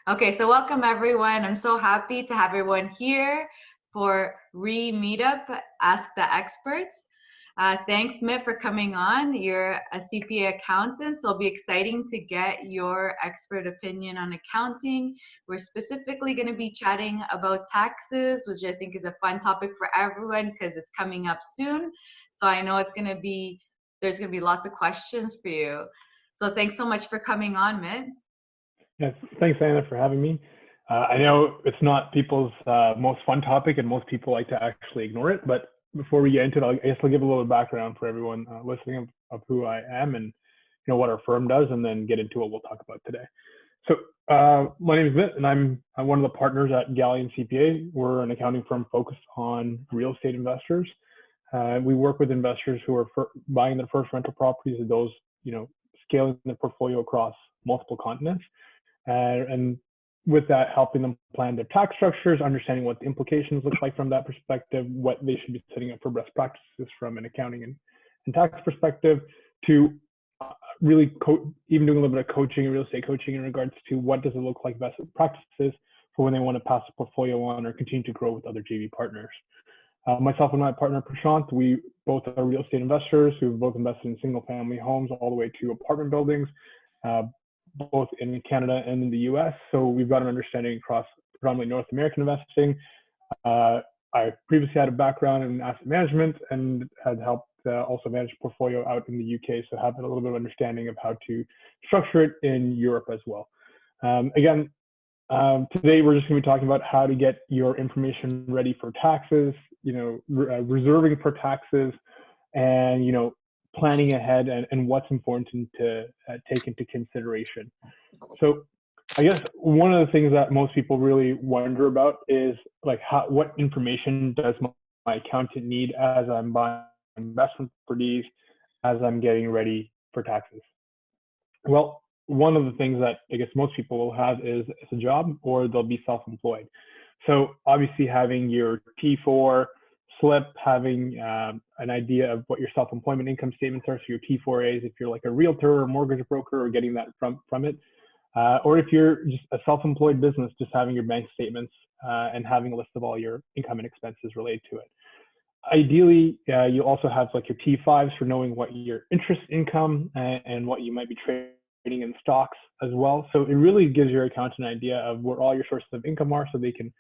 Okay, so welcome everyone. I'm so happy to have everyone here for REI Meetup, Ask the Experts. Thanks, Mitt, for coming on. You're a CPA accountant, so it'll be exciting to get your expert opinion on accounting. We're specifically going to be chatting about taxes, which I think is a fun topic for everyone because it's coming up soon. So I know there's going to be lots of questions for you. So thanks so much for coming on, Mitt. Yes, thanks, Anna, for having me. I know it's not people's most fun topic, and most people like to actually ignore it. But before we get into it, I guess I'll give a little background for everyone listening of who I am and what our firm does, and then get into what we'll talk about today. So my name is Mitt, and I'm one of the partners at Galleon CPA. We're an accounting firm focused on real estate investors. We work with investors who are buying their first rental properties, and those scaling their portfolio across multiple continents. And with that, helping them plan their tax structures, understanding what the implications look like from that perspective, what they should be setting up for best practices from an accounting and tax perspective, to really even doing a little bit of coaching, real estate coaching, in regards to what does it look like best practices for when they want to pass the portfolio on or continue to grow with other JV partners. Myself and my partner, Prashant, we both are real estate investors who've both invested in single family homes all the way to apartment buildings, both in Canada and in the US. So we've got an understanding across predominantly North American investing. I previously had a background in asset management and had helped also manage a portfolio out in the UK. So have a little bit of understanding of how to structure it in Europe as well. Again, today we're just going to be talking about how to get your information ready for taxes, reserving for taxes, and, planning ahead and what's important to take into consideration. So I guess one of the things that most people really wonder about is what information does my accountant need as I'm buying investment properties, as I'm getting ready for taxes? Well, one of the things that I guess most people will have is a job, or they'll be self-employed. So obviously having your T4 slip, having an idea of what your self-employment income statements are, so your T4As if you're like a realtor or mortgage broker, or getting that from it, or if you're just a self-employed business, just having your bank statements and having a list of all your income and expenses related to it. Ideally, you also have like your T5s for knowing what your interest income and what you might be trading in stocks as well. So it really gives your accountant an idea of where all your sources of income are, so they can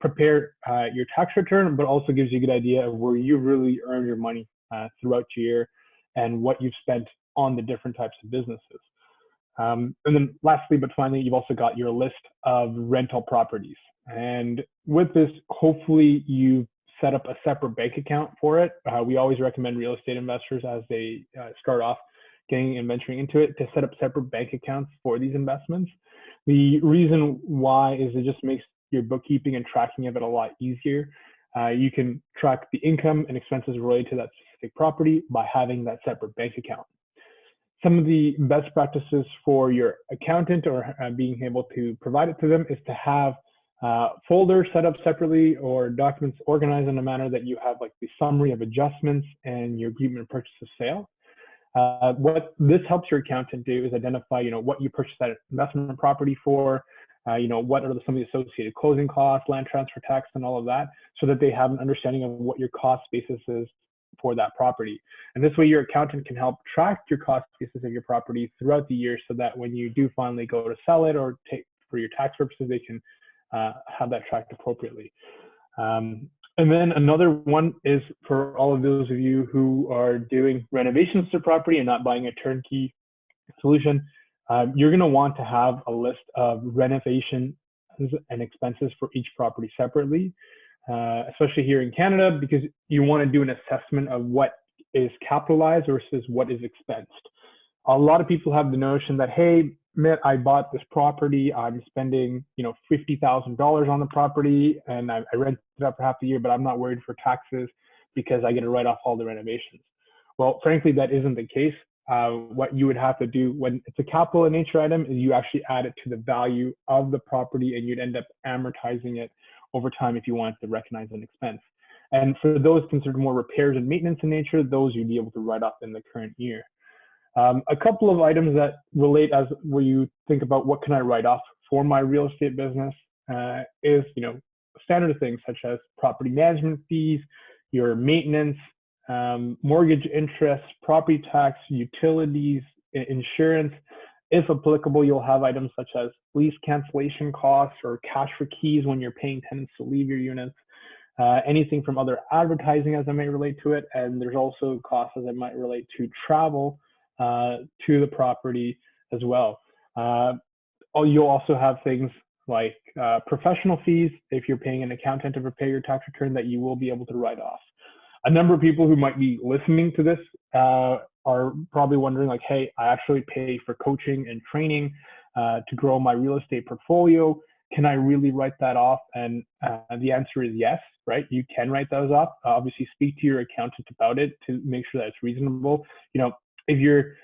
prepare your tax return, but also gives you a good idea of where you really earn your money throughout your year and what you've spent on the different types of businesses. And then lastly, but finally, you've also got your list of rental properties. And with this, hopefully you've set up a separate bank account for it. We always recommend real estate investors, as they start off getting and venturing into it, to set up separate bank accounts for these investments. The reason why is it just makes your bookkeeping and tracking of it a lot easier. You can track the income and expenses related to that specific property by having that separate bank account. Some of the best practices for your accountant, or being able to provide it to them, is to have folders set up separately, or documents organized in a manner that you have like the summary of adjustments and your agreement of purchase of sale. What this helps your accountant do is identify, what you purchased that investment property for, what are some of the associated closing costs, land transfer tax, and all of that, so that they have an understanding of what your cost basis is for that property. And this way your accountant can help track your cost basis of your property throughout the year, so that when you do finally go to sell it or take for your tax purposes, they can have that tracked appropriately. And then another one is for all of those of you who are doing renovations to property and not buying a turnkey solution. You're going to want to have a list of renovations and expenses for each property separately, especially here in Canada, because you want to do an assessment of what is capitalized versus what is expensed. A lot of people have the notion that, hey, Mitt, I bought this property, I'm spending $50,000 on the property, and I rented it out for half the year, but I'm not worried for taxes because I get to write off all the renovations. Well, frankly, that isn't the case. What you would have to do when it's a capital in nature item is you actually add it to the value of the property, and you'd end up amortizing it over time if you wanted to recognize an expense. And for those considered more repairs and maintenance in nature, those you'd be able to write off in the current year. A couple of items that relate as where you think about what can I write off for my real estate business is, standard things such as property management fees, your maintenance, mortgage interest, property tax, utilities, insurance. If applicable, you'll have items such as lease cancellation costs or cash for keys when you're paying tenants to leave your units. Anything from other advertising as it may relate to it. And there's also costs as it might relate to travel to the property as well. You'll also have things like professional fees if you're paying an accountant to prepare your tax return that you will be able to write off. A number of people who might be listening to this are probably wondering like, hey, I actually pay for coaching and training to grow my real estate portfolio. Can I really write that off? And the answer is yes, right? You can write those off. Obviously, speak to your accountant about it to make sure that it's reasonable. If you're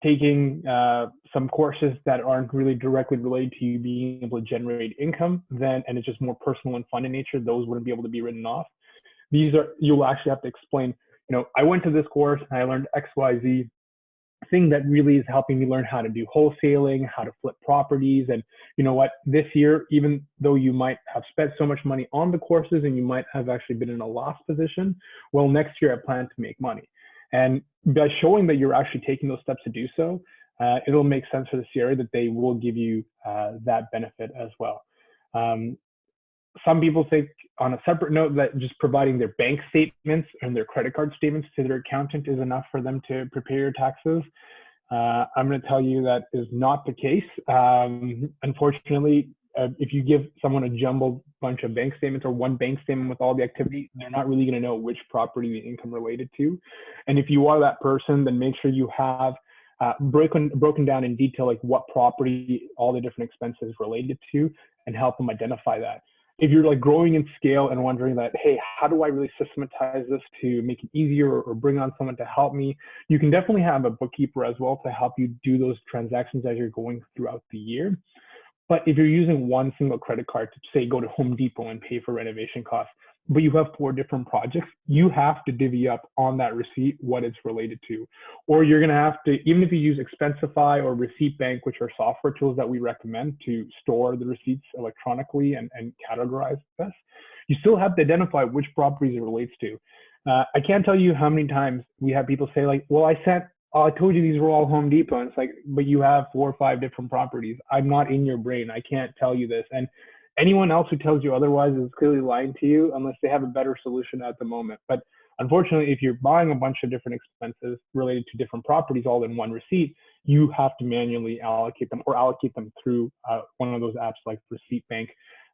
taking some courses that aren't really directly related to you being able to generate income, and it's just more personal and fun in nature, those wouldn't be able to be written off. You'll actually have to explain, I went to this course and I learned XYZ thing that really is helping me learn how to do wholesaling, how to flip properties. And you know what, this year, even though you might have spent so much money on the courses and you might have actually been in a loss position, well, next year I plan to make money. And by showing that you're actually taking those steps to do so, it'll make sense for the CRA that they will give you that benefit as well. Some people think on a separate note that just providing their bank statements and their credit card statements to their accountant is enough for them to prepare your taxes. I'm going to tell you that is not the case. Unfortunately, if you give someone a jumbled bunch of bank statements or one bank statement with all the activity, they're not really going to know which property the income related to. And if you are that person, then make sure you have broken down in detail, like what property all the different expenses related to, and help them identify that. If you're like growing in scale and wondering that, hey, how do I really systematize this to make it easier or bring on someone to help me? You can definitely have a bookkeeper as well to help you do those transactions as you're going throughout the year. But if you're using one single credit card to say go to Home Depot and pay for renovation costs, but you have 4 different projects, you have to divvy up on that receipt what it's related to. Or you're going to have to, even if you use Expensify or Receipt Bank, which are software tools that we recommend to store the receipts electronically and categorize this, you still have to identify which properties it relates to. I can't tell you how many times we have people say like, well, I told you these were all Home Depot. And it's like, but you have 4 or 5 different properties. I'm not in your brain. I can't tell you this. And anyone else who tells you otherwise is clearly lying to you unless they have a better solution at the moment. But unfortunately, if you're buying a bunch of different expenses related to different properties all in one receipt, you have to manually allocate them or allocate them through one of those apps like Receipt Bank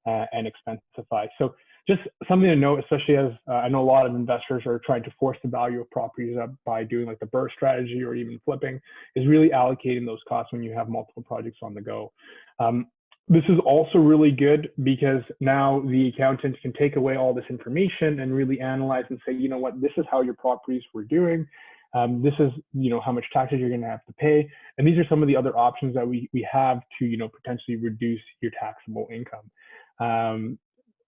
and Expensify. So just something to note, especially as I know a lot of investors are trying to force the value of properties up by doing like the burst strategy or even flipping, is really allocating those costs when you have multiple projects on the go. This is also really good because now the accountant can take away all this information and really analyze and say, you know what, this is how your properties were doing. This is, how much taxes you're going to have to pay. And these are some of the other options that we have to, potentially reduce your taxable income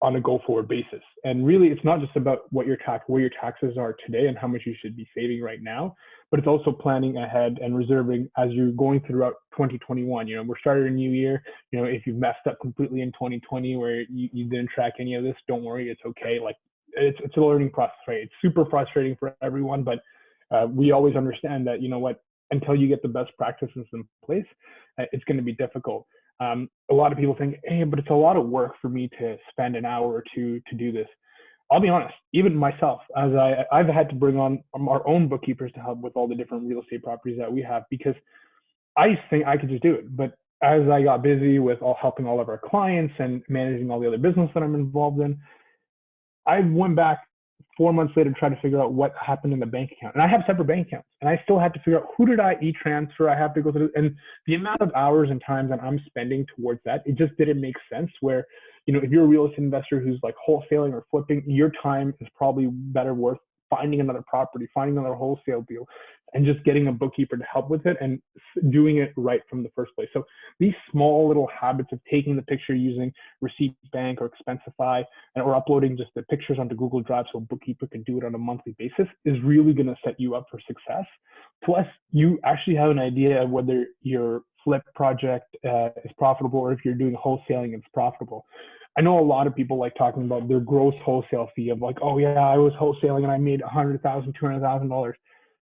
on a go-forward basis. And really, it's not just about where your taxes are today and how much you should be saving right now, but it's also planning ahead and reserving as you're going throughout 2021. We're starting a new year. If you've messed up completely in 2020 where you didn't track any of this, don't worry, it's okay. Like it's a learning process, right? It's super frustrating for everyone, but we always understand that, until you get the best practices in place, it's going to be difficult. A lot of people think, hey, but it's a lot of work for me to spend an hour or two to do this. I'll be honest, even myself, as I've had to bring on our own bookkeepers to help with all the different real estate properties that we have, because I used to think I could just do it. But as I got busy with helping all of our clients and managing all the other business that I'm involved in, I went back 4 months later to try to figure out what happened in the bank account. And I have separate bank accounts, and I still had to figure out who did I e-transfer. I have to go through, and the amount of hours and time that I'm spending towards that, it just didn't make sense. Where, if you're a real estate investor who's like wholesaling or flipping, your time is probably better worth finding another property, finding another wholesale deal, and just getting a bookkeeper to help with it and doing it right from the first place. So these small little habits of taking the picture using Receipt Bank or Expensify or uploading just the pictures onto Google Drive so a bookkeeper can do it on a monthly basis is really going to set you up for success. Plus, you actually have an idea of whether your flip project is profitable, or if you're doing wholesaling, it's profitable. I know a lot of people like talking about their gross wholesale fee of like, oh yeah, I was wholesaling and I made $100,000, $200,000.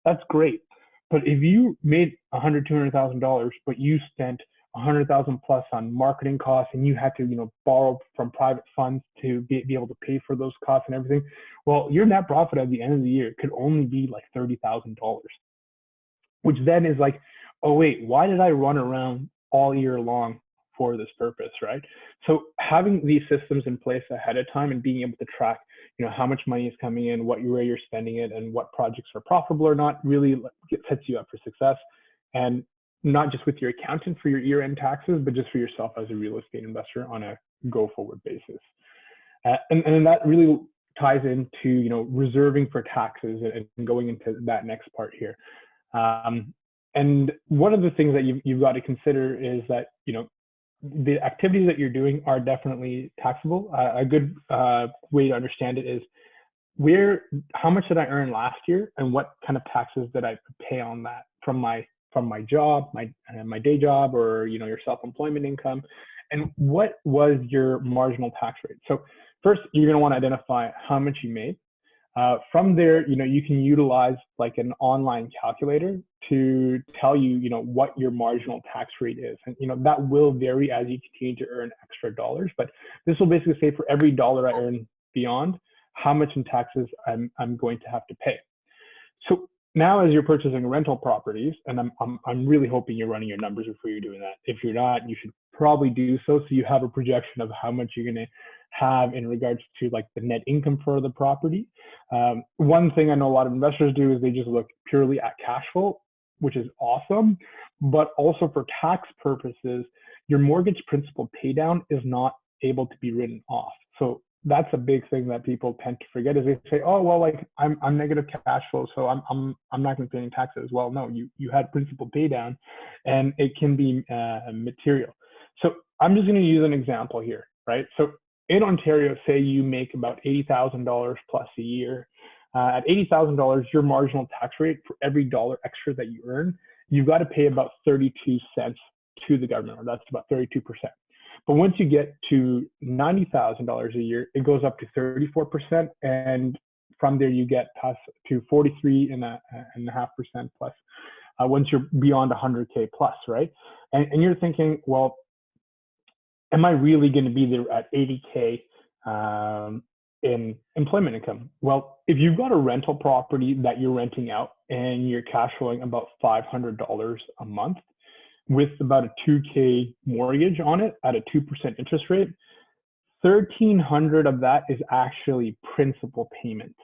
That's great. But if you made $100,000, $200,000, but you spent 100,000 plus on marketing costs, and you had to, borrow from private funds to be able to pay for those costs and everything, well, your net profit at the end of the year could only be like $30,000, which then is like, oh wait, why did I run around all year long for this purpose, right? So having these systems in place ahead of time and being able to track, how much money is coming in, where you're spending it, and what projects are profitable or not, really sets you up for success. And not just with your accountant for your year-end taxes, but just for yourself as a real estate investor on a go-forward basis. And that really ties into, reserving for taxes and going into that next part here. And one of the things that you've got to consider is that, the activities that you're doing are definitely taxable. A good way to understand it is how much did I earn last year, and what kind of taxes did I pay on that from my job, my day job, or your self-employment income, and what was your marginal tax rate. So first, you're going to want to identify how much you made. From there, you can utilize like an online calculator to tell you, what your marginal tax rate is. And, that will vary as you continue to earn extra dollars. But this will basically say for every dollar I earn beyond, how much in taxes I'm going to have to pay. So now, as you're purchasing rental properties, and I'm really hoping you're running your numbers before you're doing that. If you're not, you should probably do so you have a projection of how much you're going to have in regards to like the net income for the property. One thing I know a lot of investors do is they just look purely at cash flow, which is awesome, but also for tax purposes, your mortgage principal pay down is not able to be written off. So that's a big thing that people tend to forget, is they say, oh, well, like I'm negative cash flow, so I'm not going to pay any taxes. Well, no, you had principal pay down, and it can be material. So I'm just going to use an example here, right? So in Ontario, say you make about $80,000 plus a year. At $80,000, your marginal tax rate for every dollar extra that you earn, you've got to pay about 32 cents to the government, or that's about 32%. But once you get to $90,000 a year, it goes up to 34%. And from there, you get past to 43.5% plus once you're beyond 100K plus, right? And you're thinking, well, am I really going to be there at 80K in employment income? Well, if you've got a rental property that you're renting out and you're cash flowing about $500 a month with about a 2K mortgage on it at a 2% interest rate, 1,300 of that is actually principal payment.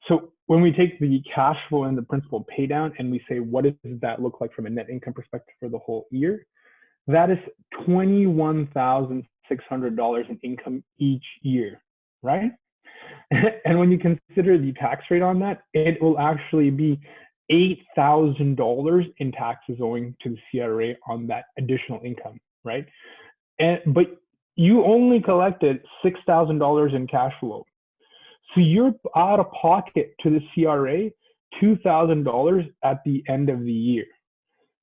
So when we take the cash flow and the principal pay down and we say, what does that look like from a net income perspective for the whole year? That is $21,600 in income each year, right? And when you consider the tax rate on that, it will actually be $8,000 in taxes owing to the CRA on that additional income, right? But you only collected $6,000 in cash flow. So you're out of pocket to the CRA $2,000 at the end of the year.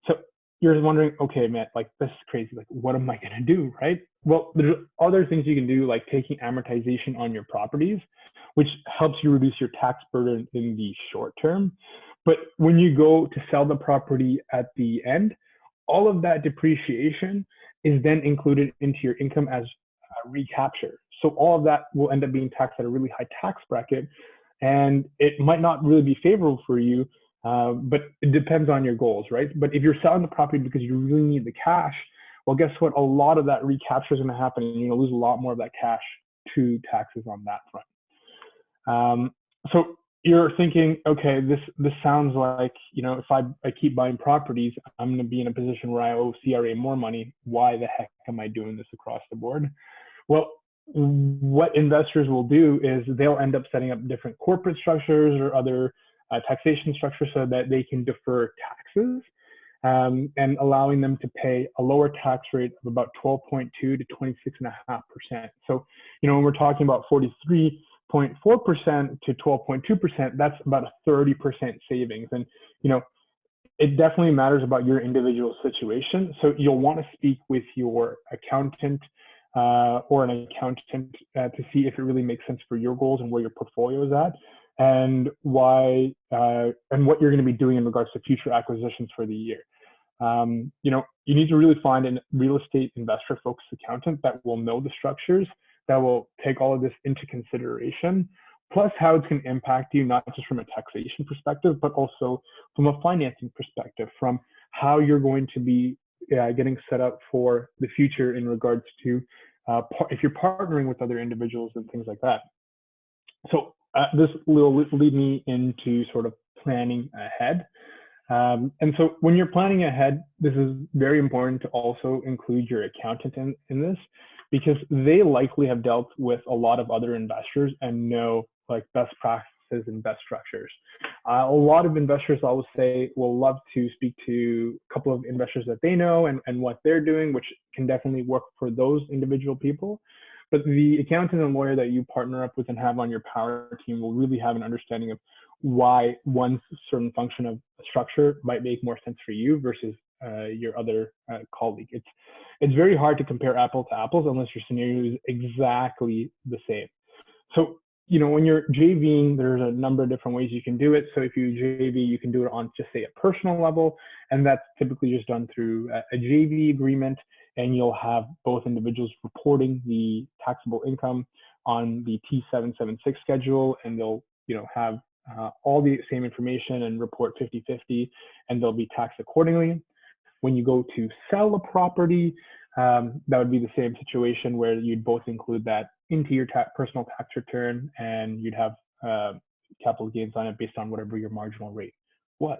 So you're wondering, okay, Matt, like this is crazy. Like, what am I gonna do, right? Well, there's other things you can do, like taking amortization on your properties, which helps you reduce your tax burden in the short term. But when you go to sell the property at the end, all of that depreciation is then included into your income as a recapture. So all of that will end up being taxed at a really high tax bracket, and it might not really be favorable for you, but it depends on your goals, right? But if you're selling the property because you really need the cash, well, guess what? A lot of that recapture is going to happen, and you're going to lose a lot more of that cash to taxes on that front. So you're thinking, okay, this sounds like, you know, if I keep buying properties, I'm going to be in a position where I owe CRA more money. Why the heck am I doing this across the board? Well, what investors will do is they'll end up setting up different corporate structures or other taxation structures so that they can defer taxes, and allowing them to pay a lower tax rate of about 12.2 to 26.5%. So, you know, when we're talking about 43.4% to 12.2%, that's about a 30% savings. And, you know, it definitely matters about your individual situation. So you'll want to speak with your accountant or an accountant to see if it really makes sense for your goals and where your portfolio is at, and why and what you're going to be doing in regards to future acquisitions for the year. You need to really find a real estate investor focused accountant that will know the structures, that will take all of this into consideration, plus how it's going to impact you, not just from a taxation perspective, but also from a financing perspective, from how you're going to be getting set up for the future in regards to if you're partnering with other individuals and things like that. So this will lead me into sort of planning ahead. And so when you're planning ahead, this is very important to also include your accountant in this, because they likely have dealt with a lot of other investors and know like best practices and best structures. A lot of investors, I will say, will love to speak to a couple of investors that they know and what they're doing, which can definitely work for those individual people. But the accountant and lawyer that you partner up with and have on your power team will really have an understanding of why one certain function of a structure might make more sense for you versus your other colleague. It's very hard to compare apples to apples unless your scenario is exactly the same. So, when you're JVing, there's a number of different ways you can do it. So if you JV, you can do it on just say a personal level, and that's typically just done through a JV agreement, and you'll have both individuals reporting the taxable income on the T776 schedule, and they'll have all the same information and report 50-50, and they'll be taxed accordingly. When you go to sell a property, that would be the same situation where you'd both include that into your personal tax return, and you'd have capital gains on it based on whatever your marginal rate was.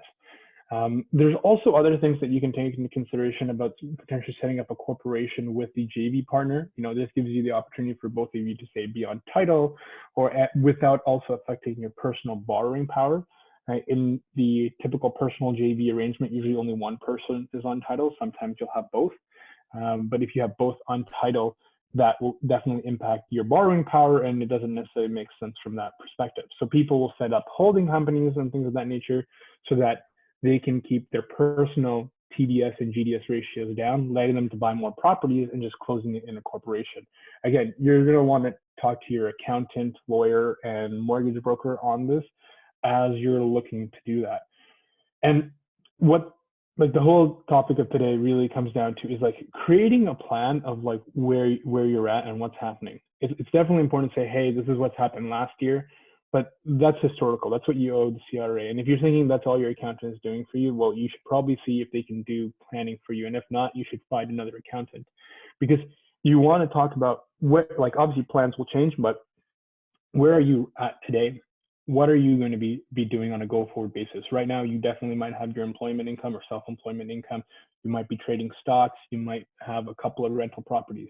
There's also other things that you can take into consideration about potentially setting up a corporation with the JV partner. This gives you the opportunity for both of you to say be on title or without also affecting your personal borrowing power. Right? In the typical personal JV arrangement, usually only one person is on title. Sometimes you'll have both. But if you have both on title, that will definitely impact your borrowing power, and it doesn't necessarily make sense from that perspective. So people will set up holding companies and things of that nature so that they can keep their personal TDS and GDS ratios down, letting them to buy more properties and just closing it in a corporation. Again, you're going to want to talk to your accountant, lawyer, and mortgage broker on this as you're looking to do that. And what the whole topic of today really comes down to is creating a plan of where you're at and what's happening. It's definitely important to say, hey, this is what's happened last year, but that's historical. That's what you owe the CRA. And if you're thinking that's all your accountant is doing for you, well, you should probably see if they can do planning for you. And if not, you should find another accountant, because you want to talk about what, obviously plans will change, but where are you at today? What are you going to be doing on a go-forward basis? Right now, you definitely might have your employment income or self-employment income. You might be trading stocks. You might have a couple of rental properties.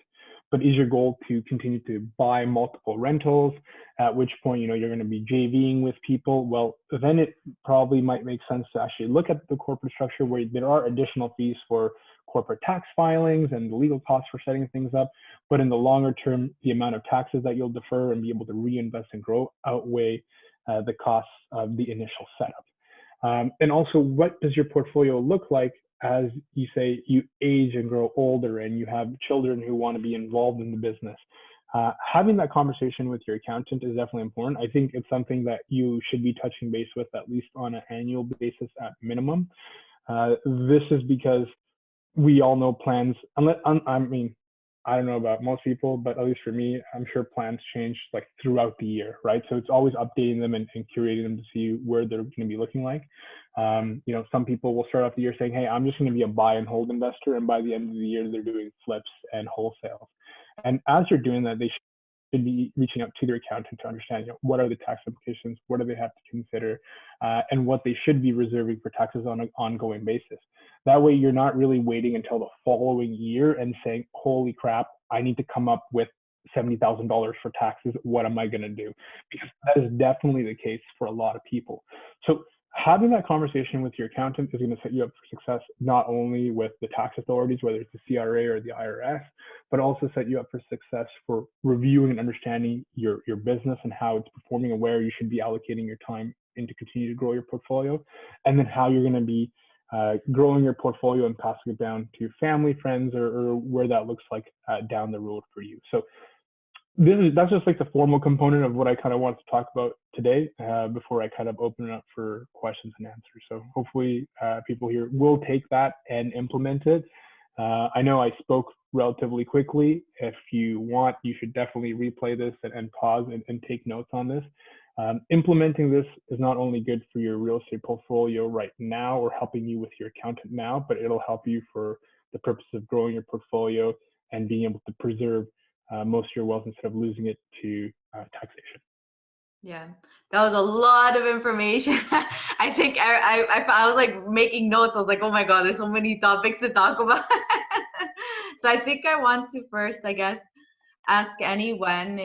But is your goal to continue to buy multiple rentals? At which point, you're going to be JVing with people. Well, then it probably might make sense to actually look at the corporate structure where there are additional fees for corporate tax filings and the legal costs for setting things up. But in the longer term, the amount of taxes that you'll defer and be able to reinvest and grow outweigh the costs of the initial setup. And also, what does your portfolio look like as you say you age and grow older and you have children who want to be involved in the business? Having that conversation with your accountant is definitely important. I think it's something that you should be touching base with at least on an annual basis at minimum. This is because we all know plans, I don't know about most people, but at least for me, I'm sure plans change throughout the year, right? So it's always updating them and curating them to see where they're going to be looking like. Some people will start off the year saying, hey, I'm just going to be a buy and hold investor. And by the end of the year, they're doing flips and wholesales. And as you're doing that, they should be reaching out to their accountant to understand what are the tax implications, what do they have to consider, and what they should be reserving for taxes on an ongoing basis. That way, you're not really waiting until the following year and saying, holy crap, I need to come up with $70,000 for taxes. What am I going to do? Because that is definitely the case for a lot of people. So having that conversation with your accountant is going to set you up for success, not only with the tax authorities, whether it's the CRA or the IRS, but also set you up for success for reviewing and understanding your business and how it's performing and where you should be allocating your time in to continue to grow your portfolio, and then how you're going to be growing your portfolio and passing it down to family, friends, or where that looks like down the road for you. So that's just like the formal component of what I kind of want to talk about today before I kind of open it up for questions and answers. So hopefully people here will take that and implement it. I know I spoke relatively quickly. If you want, you should definitely replay this and pause and take notes on this. Implementing this is not only good for your real estate portfolio right now or helping you with your accountant now, but it'll help you for the purpose of growing your portfolio and being able to preserve most of your wealth instead of losing it to taxation. Yeah, that was a lot of information. I think I was like making notes. I was like, oh my God, there's so many topics to talk about. So I think I want to first, I guess, ask anyone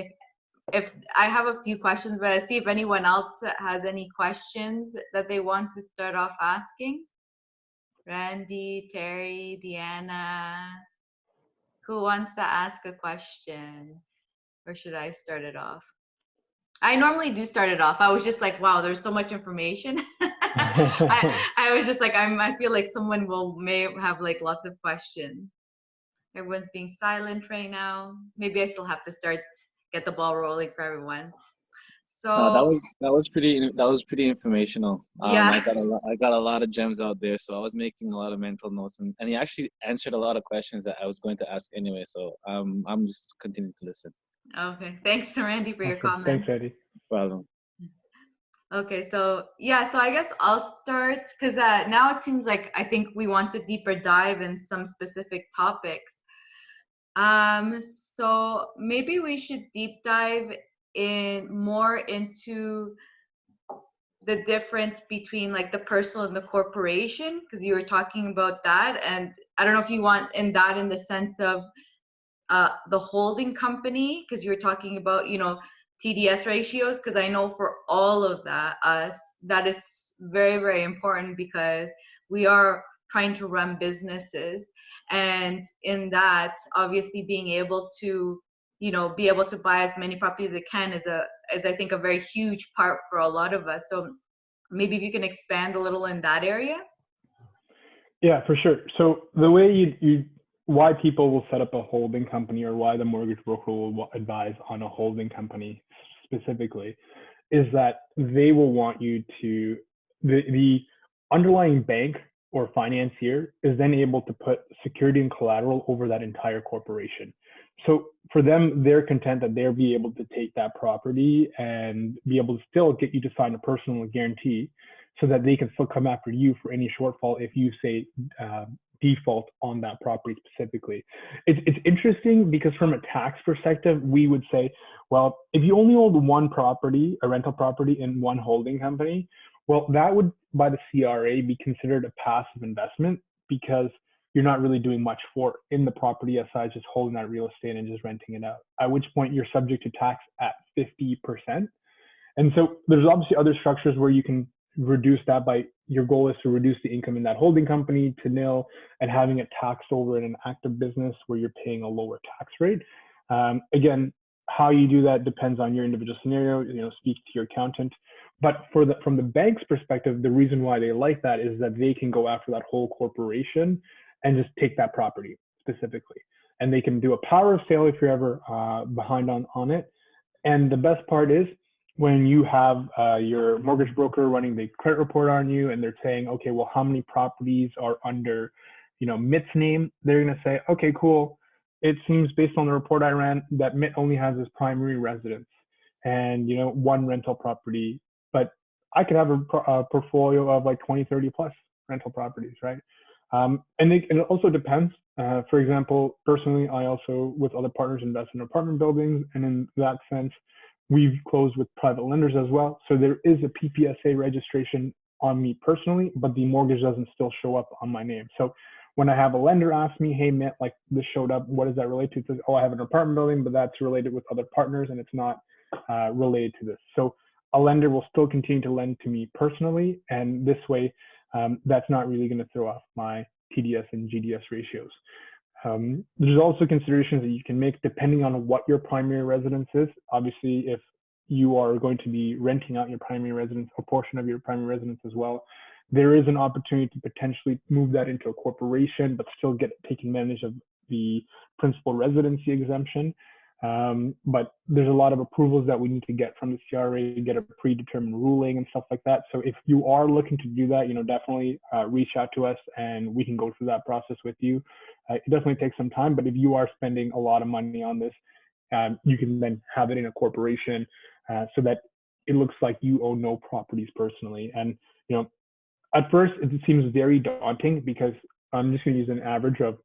if I have a few questions, but I see if anyone else has any questions that they want to start off asking. Randy, Terry, Deanna, who wants to ask a question? Or should I start it off? I normally do start it off. I was just like, wow, there's so much information. I was just like, I feel like someone may have like lots of questions. Everyone's being silent right now. Maybe I still have to get the ball rolling for everyone. So that was pretty informational. Yeah. I got a lot of gems out there, so I was making a lot of mental notes, and he actually answered a lot of questions that I was going to ask anyway. So I'm just continuing to listen. Okay, thanks to Randy for your comments. Thanks, Randy. No problem. Okay, so yeah, so I guess I'll start because now it seems like I think we want to deeper dive in some specific topics. So maybe we should deep dive more into the difference between like the personal and the corporation, because you were talking about that, and I don't know if you want in the sense of the holding company, because you were talking about, TDS ratios, because I know for all of that, that is very, very important because we are trying to run businesses. And in that, obviously being able to, be able to buy as many properties as it can is I think a very huge part for a lot of us. So maybe if you can expand a little in that area. Yeah, for sure. So the way why people will set up a holding company, or why the mortgage broker will advise on a holding company specifically, is that they will want you to, the underlying bank or financier is then able to put security and collateral over that entire corporation. So for them, they're content that they'll be able to take that property and be able to still get you to sign a personal guarantee so that they can still come after you for any shortfall if you say default on that property specifically. It's interesting because from a tax perspective, we would say, well, if you only own one property, a rental property in one holding company, well, that would, by the CRA, be considered a passive investment because you're not really doing much for in the property aside just holding that real estate and just renting it out, at which point you're subject to tax at 50%. And so there's obviously other structures where you can reduce that by, your goal is to reduce the income in that holding company to nil and having it taxed over in an active business where you're paying a lower tax rate. Again, how you do that depends on your individual scenario, speak to your accountant. But from the bank's perspective, the reason why they like that is that they can go after that whole corporation and just take that property specifically. And they can do a power of sale if you're ever behind on it. And the best part is, when you have your mortgage broker running the credit report on you and they're saying, okay, well, how many properties are under, Mitt's name? They're going to say, okay, cool. It seems based on the report I ran that Mitt only has his primary residence and, one rental property, but I could have a portfolio of like 20, 30 plus rental properties, right? And it also depends. For example, personally, I also, with other partners, invest in apartment buildings. And in that sense, we've closed with private lenders as well. So there is a PPSA registration on me personally, but the mortgage doesn't still show up on my name. So when I have a lender ask me, hey, Mitt, like this showed up, what does that relate to? It says, oh, I have an apartment building, but that's related with other partners and it's not related to this. So a lender will still continue to lend to me personally. And this way, that's not really going to throw off my TDS and GDS ratios. There's also considerations that you can make depending on what your primary residence is. Obviously, if you are going to be renting out your primary residence, a portion of your primary residence as well, there is an opportunity to potentially move that into a corporation, but still get taking advantage of the principal residency exemption. But there's a lot of approvals that we need to get from the CRA to get a predetermined ruling and stuff like that. So if you are looking to do that, definitely reach out to us and we can go through that process with you. It definitely takes some time, but if you are spending a lot of money on this, you can then have it in a corporation so that it looks like you own no properties personally. And, at first it seems very daunting because I'm just going to use an average of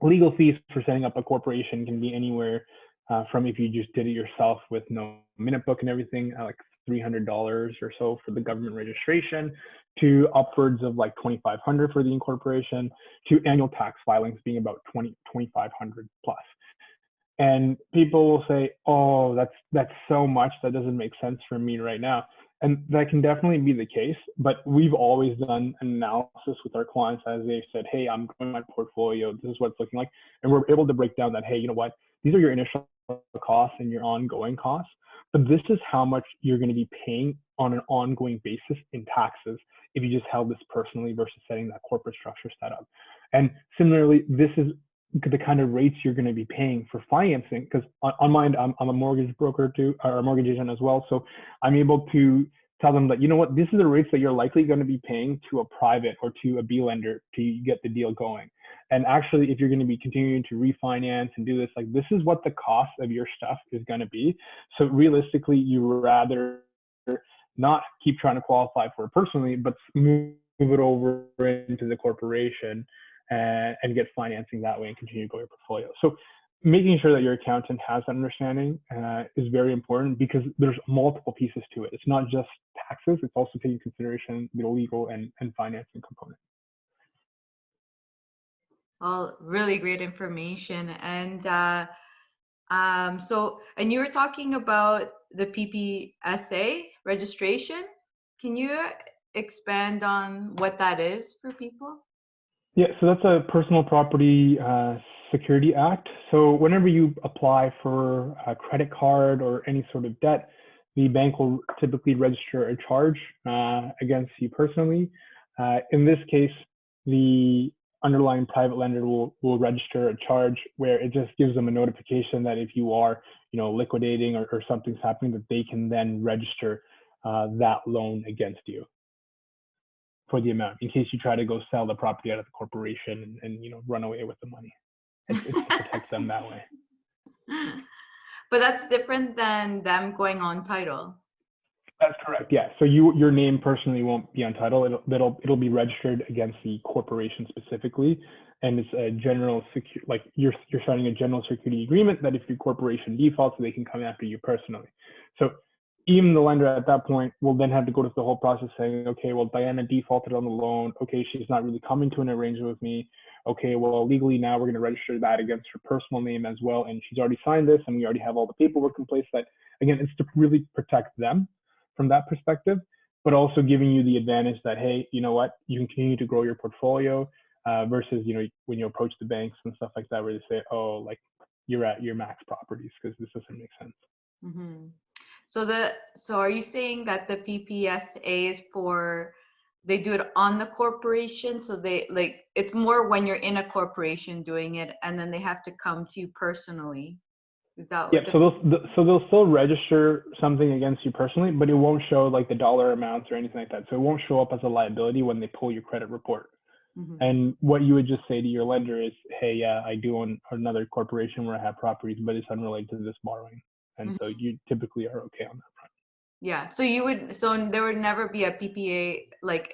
legal fees for setting up a corporation can be anywhere from, if you just did it yourself with no minute book and everything, like $300 or so for the government registration, to upwards of like $2,500 for the incorporation, to annual tax filings being about $2,500 plus. And people will say, oh, that's so much, that doesn't make sense for me right now. And that can definitely be the case, but we've always done an analysis with our clients as they've said, hey, I'm growing my portfolio, this is what it's looking like. And we're able to break down that, hey, you know what, these are your initial costs and your ongoing costs, but this is how much you're going to be paying on an ongoing basis in taxes if you just held this personally versus setting that corporate structure set up. And similarly, this is the kind of rates you're going to be paying for financing, because on my end, I'm a mortgage broker too, or a mortgage agent as well. So I'm able to tell them that, you know what, this is the rates that you're likely going to be paying to a private or to a B lender to get the deal going. And actually, if you're going to be continuing to refinance and do this, like, this is what the cost of your stuff is going to be. So realistically, you rather not keep trying to qualify for it personally, but move it over into the corporation and get financing that way and continue to grow your portfolio. So making sure that your accountant has that understanding is very important, because there's multiple pieces to it. It's not just taxes, it's also taking into consideration the legal and financing component. All really great information. And and you were talking about the PPSA registration. Can you expand on what that is for people? Yeah, so that's a Personal Property Security Act. So whenever you apply for a credit card or any sort of debt, the bank will typically register a charge against you personally. In this case, the underlying private lender will register a charge where it just gives them a notification that if you are, liquidating or something's happening, that they can then register that loan against you for the amount, in case you try to go sell the property out of the corporation and run away with the money. It protects them that way. But that's different than them going on title. That's correct. Yeah. So your name personally won't be on title. It'll be registered against the corporation specifically, and it's a general like you're signing a general security agreement that if your corporation defaults, they can come after you personally. So even the lender at that point will then have to go through the whole process saying, okay, well, Diana defaulted on the loan. Okay, she's not really coming to an arrangement with me. Okay, well, legally now we're going to register that against her personal name as well. And she's already signed this, and we already have all the paperwork in place. That, again, it's to really protect them from that perspective, but also giving you the advantage that, hey, you know what, you can continue to grow your portfolio versus, when you approach the banks and stuff like that, where they say, oh, like, you're at your max properties, because this doesn't make sense. Mm-hmm. So are you saying that the PPSA is they do it on the corporation? So it's more when you're in a corporation doing it, and then they have to come to you personally. Is that what? Yeah. So they'll still register something against you personally, but it won't show like the dollar amounts or anything like that. So it won't show up as a liability when they pull your credit report. Mm-hmm. And what you would just say to your lender is, hey, yeah, I do own another corporation where I have properties, but it's unrelated to this borrowing. And mm-hmm. So you typically are okay on that front. Yeah. So there would never be a PPA, like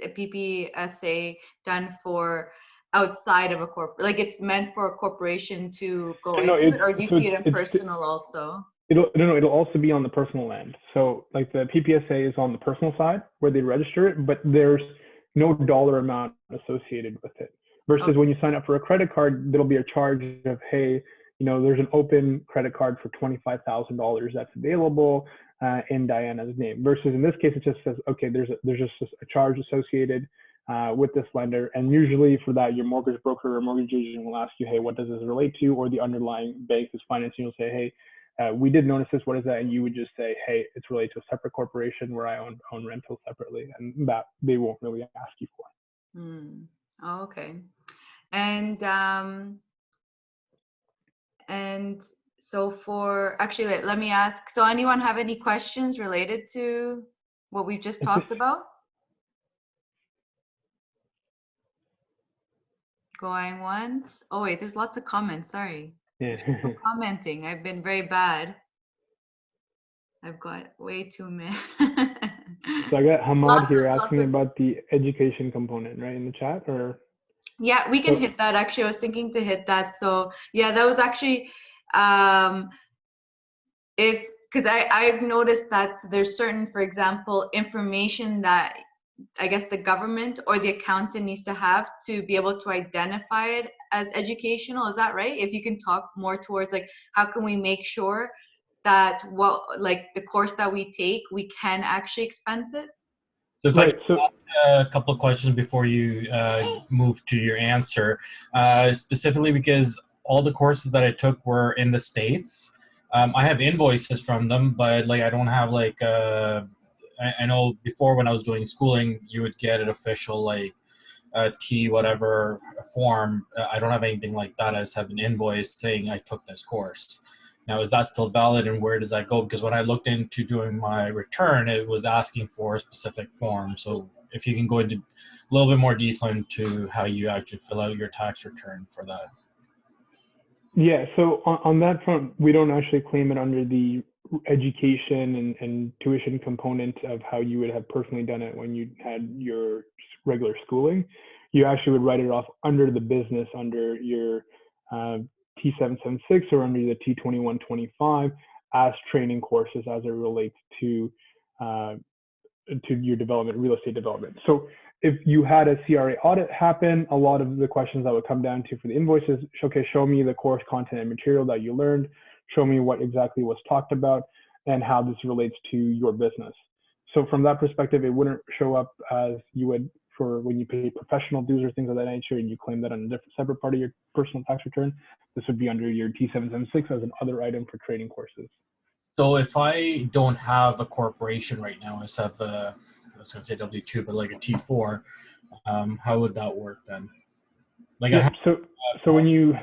a PPSA done for outside of a corp, like it's meant for a corporation to go into it, or do you see it in personal also? It'll also be on the personal end. So like the PPSA is on the personal side where they register it, but there's no dollar amount associated with it. Versus when you sign up for a credit card, there'll be a charge of, hey, there's an open credit card for $25,000 that's available in Diana's name. Versus in this case, it just says, okay, there's just a charge associated with this lender. And usually for that, your mortgage broker or mortgage agent will ask you, hey, what does this relate to? Or the underlying bank is financing will say, hey, we did notice this, what is that? And you would just say, hey, it's related to a separate corporation where I own rentals separately, and that they won't really ask you for. Oh, okay. And so for, actually, let me ask, so anyone have any questions related to what we just talked about? Going once. Oh wait, there's lots of comments, sorry. Yeah. People commenting, I've been very bad. I've got way too many. So I got Hamad here asking about the education component, right, in the chat, or? Yeah, we can hit that. Actually, I was thinking to hit that. So yeah, that was actually, because I've noticed that there's certain, for example, information that I guess the government or the accountant needs to have to be able to identify it as educational. Is that right? If you can talk more towards like, how can we make sure that like the course that we take, we can actually expense it? So if I could ask a couple of questions before you move to your answer, specifically because all the courses that I took were in the States. I have invoices from them, but like I don't have like I know before when I was doing schooling, you would get an official like T whatever form. I don't have anything like that. I just have an invoice saying I took this course. Now, is that still valid, and where does that go? Because when I looked into doing my return, it was asking for a specific form. So if you can go into a little bit more detail into how you actually fill out your tax return for that. Yeah, so on that front, we don't actually claim it under the education and tuition component of how you would have personally done it when you had your regular schooling. You actually would write it off under the business, under your T776 or under the T2125 as training courses as it relates to your development, real estate development. So if you had a CRA audit happen, a lot of the questions that would come down to for the invoices, okay, show me the course content and material that you learned, show me what exactly was talked about and how this relates to your business. So from that perspective, it wouldn't show up as you would for when you pay professional dues or things of that nature and you claim that on a different separate part of your personal tax return. This would be under your T776 as an other item for training courses. So if I don't have a corporation right now, I just have a, I was gonna say W-2, but like a T4, how would that work then? Like yeah, so when you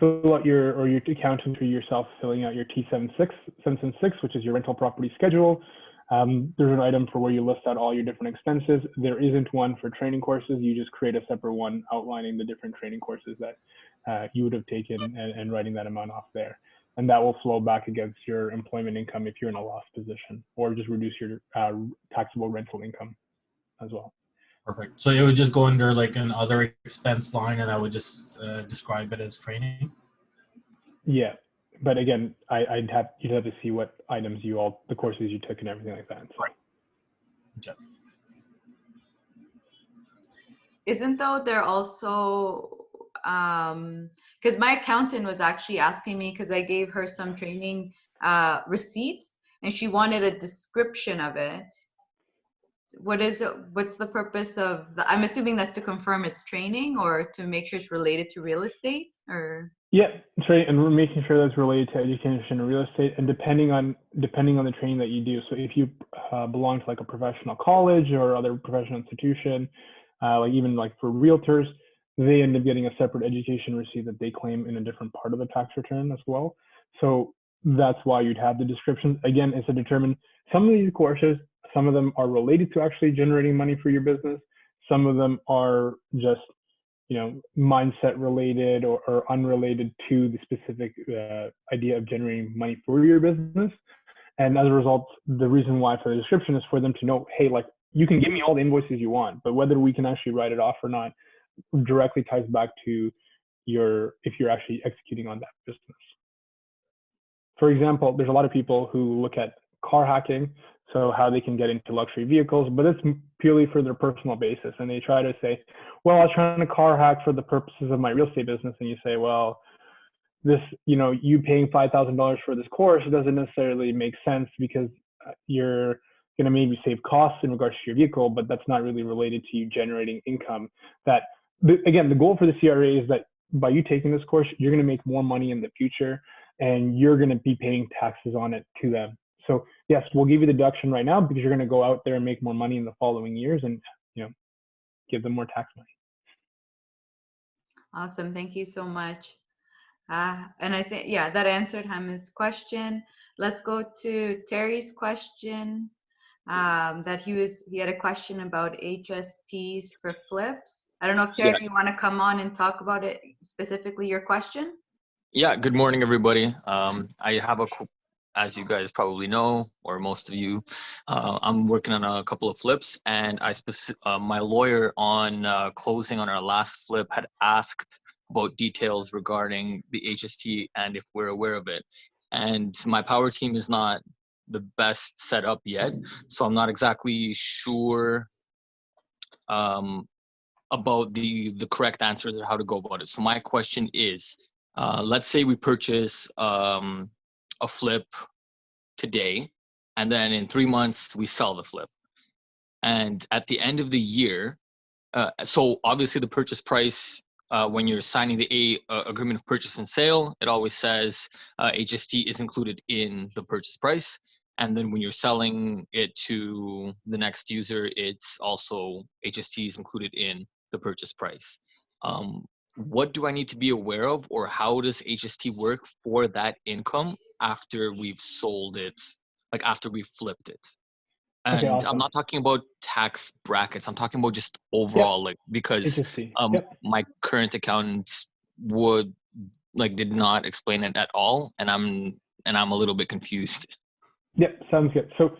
fill out your accountant or yourself filling out your T776, which is your rental property schedule, there's an item for where you list out all your different expenses. There isn't one for training courses. You just create a separate one outlining the different training courses that you would have taken and writing that amount off there. And that will flow back against your employment income if you're in a loss position, or just reduce your taxable rental income as well. Perfect. So it would just go under like an other expense line, and I would just describe it as training. Yeah, but again, you'd have to see what items the courses you took and everything like that. So. Right. Okay. Isn't though there also because my accountant was actually asking me, because I gave her some training receipts and she wanted a description of it. What's the purpose of I'm assuming that's to confirm it's training or to make sure it's related to real estate, or? Yeah, that's right. And we're making sure that's related to education and real estate, and depending on the training that you do. So if you belong to like a professional college or other professional institution, like even like for realtors, they end up getting a separate education receipt that they claim in a different part of the tax return as well. So that's why you'd have the descriptions. Again, it's to determine some of these courses, some of them are related to actually generating money for your business. Some of them are just, mindset related or unrelated to the specific idea of generating money for your business. And as a result, the reason why for the description is for them to know, hey, like you can give me all the invoices you want, but whether we can actually write it off or not directly ties back to if you're actually executing on that business. For example, there's a lot of people who look at car hacking, so how they can get into luxury vehicles, but it's purely for their personal basis. And they try to say, well, I was trying to car hack for the purposes of my real estate business. And you say, well, this, you paying $5,000 for this course doesn't necessarily make sense because you're going to maybe save costs in regards to your vehicle, but that's not really related to you generating income. Again, the goal for the CRA is that by you taking this course, you're going to make more money in the future. and you're going to be paying taxes on it to them. So yes, we'll give you the deduction right now because you're going to go out there and make more money in the following years, and give them more tax money. Awesome. Thank you so much. And I think, yeah, that answered Hamid's question. Let's go to Terry's question. That he had a question about HSTs for flips. I don't know if Terry, if you want to come on and talk about it, specifically your question. Yeah, good morning, everybody. I have as you guys probably know, or most of you, I'm working on a couple of flips, and my lawyer on closing on our last flip had asked about details regarding the HST and if we're aware of it. And my power team is not the best set up yet, so I'm not exactly sure about the correct answers or how to go about it. So my question is, let's say we purchase a flip today, and then in 3 months we sell the flip. And at the end of the year, so obviously the purchase price, when you're signing the agreement of purchase and sale, it always says HST is included in the purchase price. And then when you're selling it to the next user, it's also HST is included in the purchase price. What do I need to be aware of, or how does HST work for that income after we've sold it, like after we've flipped it? And Okay, awesome. I'm not talking about tax brackets. I'm talking about just overall, like, because my current accountant did not explain it at all, and I'm a little bit confused. Yep, sounds good. So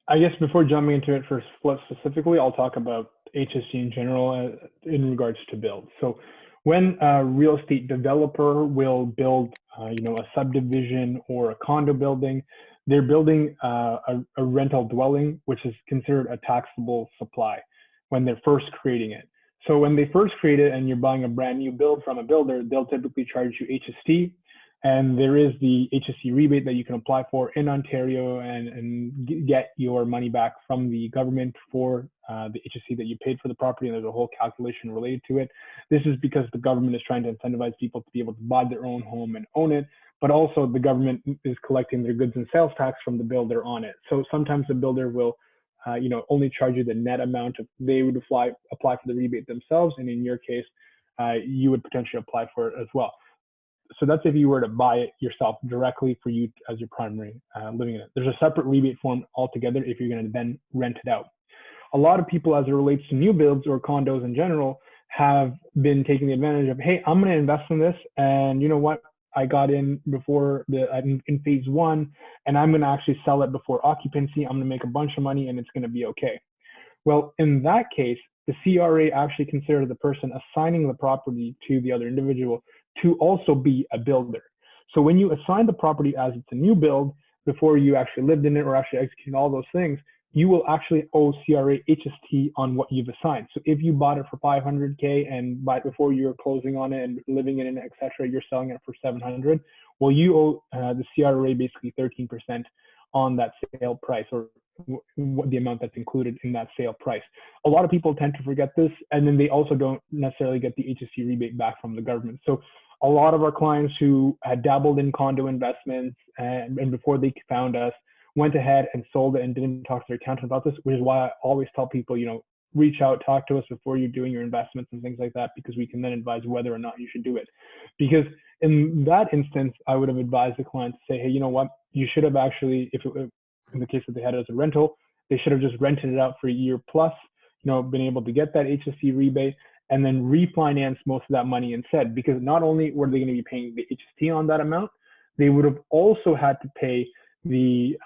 I guess before jumping into it for flip specifically, I'll talk about HST in general in regards to build. So when a real estate developer will build, a subdivision or a condo building, they're building a rental dwelling, which is considered a taxable supply when they're first creating it. So when they first create it and you're buying a brand new build from a builder, they'll typically charge you HST. And there is the HST rebate that you can apply for in Ontario and get your money back from the government for the HST that you paid for the property. And there's a whole calculation related to it. This is because the government is trying to incentivize people to be able to buy their own home and own it. But also the government is collecting their goods and sales tax from the builder on it. So sometimes the builder will only charge you the net amount they would apply for the rebate themselves. And in your case, you would potentially apply for it as well. So that's if you were to buy it yourself directly for you as your primary living in it. There's a separate rebate form altogether if you're going to then rent it out. A lot of people, as it relates to new builds or condos in general, have been taking the advantage of, hey, I'm going to invest in this, and you know what? I got in before in phase one, and I'm going to actually sell it before occupancy. I'm going to make a bunch of money, and it's going to be okay. Well, in that case, the CRA actually considers the person assigning the property to the other individual to also be a builder. So when you assign the property as it's a new build, before you actually lived in it or actually executed all those things, you will actually owe CRA HST on what you've assigned. So if you bought it for $500K and before you were closing on it and living in it, etc., you're selling it for $700, well, you owe the CRA basically 13% on that sale price, or the amount that's included in that sale price. A lot of people tend to forget this, and then they also don't necessarily get the HST rebate back from the government. So a lot of our clients who had dabbled in condo investments and before they found us, went ahead and sold it and didn't talk to their accountant about this, which is why I always tell people, reach out, talk to us before you're doing your investments and things like that, because we can then advise whether or not you should do it. Because in that instance, I would have advised the client to say, hey, you know what, you should have actually, in the case that they had it as a rental, they should have just rented it out for a year plus, been able to get that HST rebate and then refinance most of that money instead. Because not only were they going to be paying the HST on that amount, they would have also had to pay the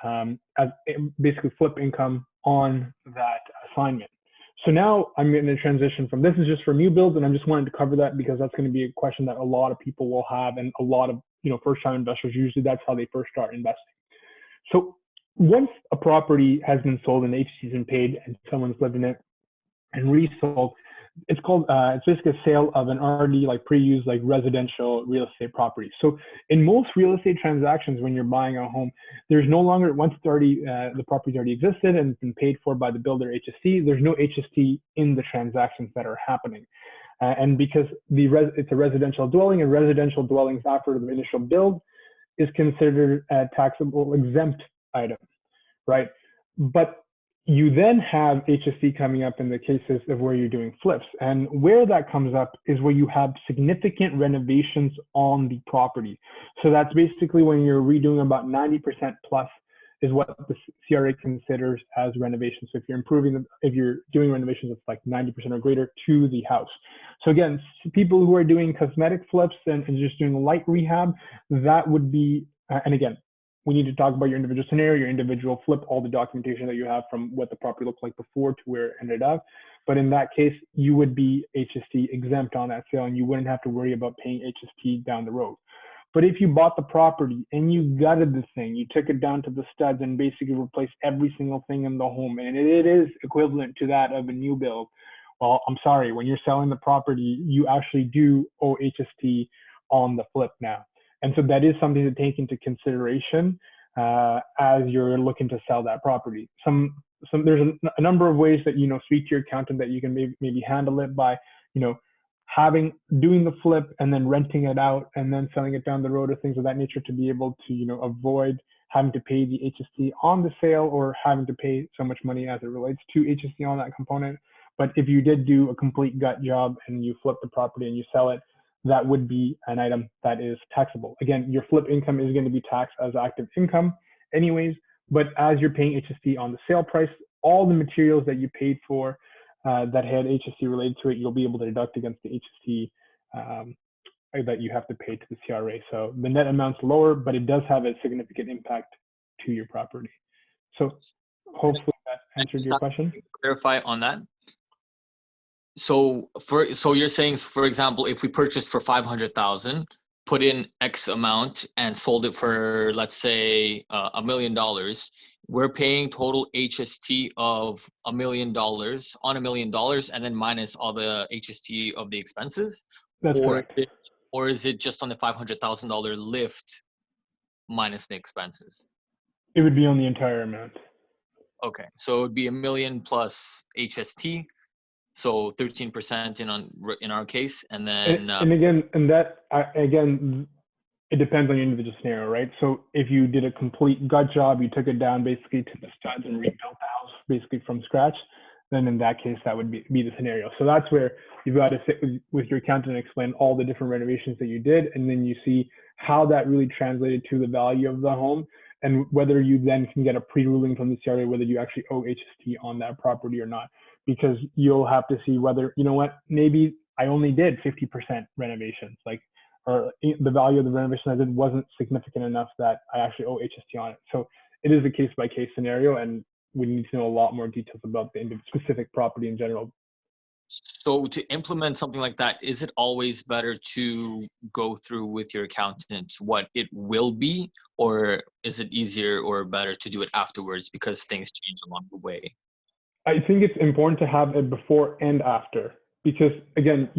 basically flip income on that assignment. So now I'm going to transition from, this is just for new builds, and I just wanted to cover that because that's going to be a question that a lot of people will have, and a lot of first-time investors, usually that's how they first start investing. So once a property has been sold and the HST has been paid and someone's lived in it and resold, it's called it's basically a sale of an already pre-used residential real estate property. So in most real estate transactions, when you're buying a home, there's no longer, once it's already the property's already existed and been paid for by the builder HST, there's no HST in the transactions that are happening. And because it's a residential dwelling, and residential dwellings after the initial build, is considered a taxable exempt item, right? But you then have HST coming up in the cases of where you're doing flips. And where that comes up is where you have significant renovations on the property. So that's basically when you're redoing about 90% plus is what the CRA considers as renovations. So if you're improving, if you're doing renovations of like 90% or greater to the house. So again, people who are doing cosmetic flips and just doing light rehab, that would be, and again, we need to talk about your individual scenario, your individual flip, all the documentation that you have from what the property looked like before to where it ended up. But in that case, you would be HST exempt on that sale and you wouldn't have to worry about paying HST down the road. But if you bought the property and you gutted the thing, you took it down to the studs and basically replaced every single thing in the home, and it is equivalent to that of a new build, well, I'm sorry, when you're selling the property, you actually do owe HST on the flip now. And so that is something to take into consideration as you're looking to sell that property. There's a number of ways that, speak to your accountant that you can maybe handle it by, doing the flip and then renting it out and then selling it down the road or things of that nature to be able to, avoid having to pay the HST on the sale or having to pay so much money as it relates to HST on that component. But if you did do a complete gut job and you flip the property and you sell it, that would be an item that is taxable. Again, your flip income is going to be taxed as active income anyways, but as you're paying HST on the sale price, all the materials that you paid for that had HST related to it, you'll be able to deduct against the HST that you have to pay to the CRA. So the net amount's lower, but it does have a significant impact to your property. So hopefully that answered your question. Clarify on that. So you're saying, for example, if we purchased for 500,000, put in X amount and sold it for, let's say, $1 million, we're paying total HST of $1 million on $1 million and then minus all the HST of the expenses? That's correct. Or is it just on the $500,000 lift minus the expenses? It would be on the entire amount. Okay. So it would be $1 million plus HST. So 13% in our case, and then again, it depends on your individual scenario, right? So if you did a complete gut job, you took it down basically to the studs and rebuilt the house basically from scratch, then in that case that would be the scenario. So that's where you've got to sit with your accountant and explain all the different renovations that you did, and then you see how that really translated to the value of the home, and whether you then can get a pre-ruling from the CRA whether you actually owe HST on that property or not. Because you'll have to see whether, maybe I only did 50% renovations, or the value of the renovation I did wasn't significant enough that I actually owe HST on it. So it is a case-by-case scenario, and we need to know a lot more details about the specific property in general. So to implement something like that, is it always better to go through with your accountant what it will be, or is it easier or better to do it afterwards because things change along the way? I think it's important to have it before and after, because again,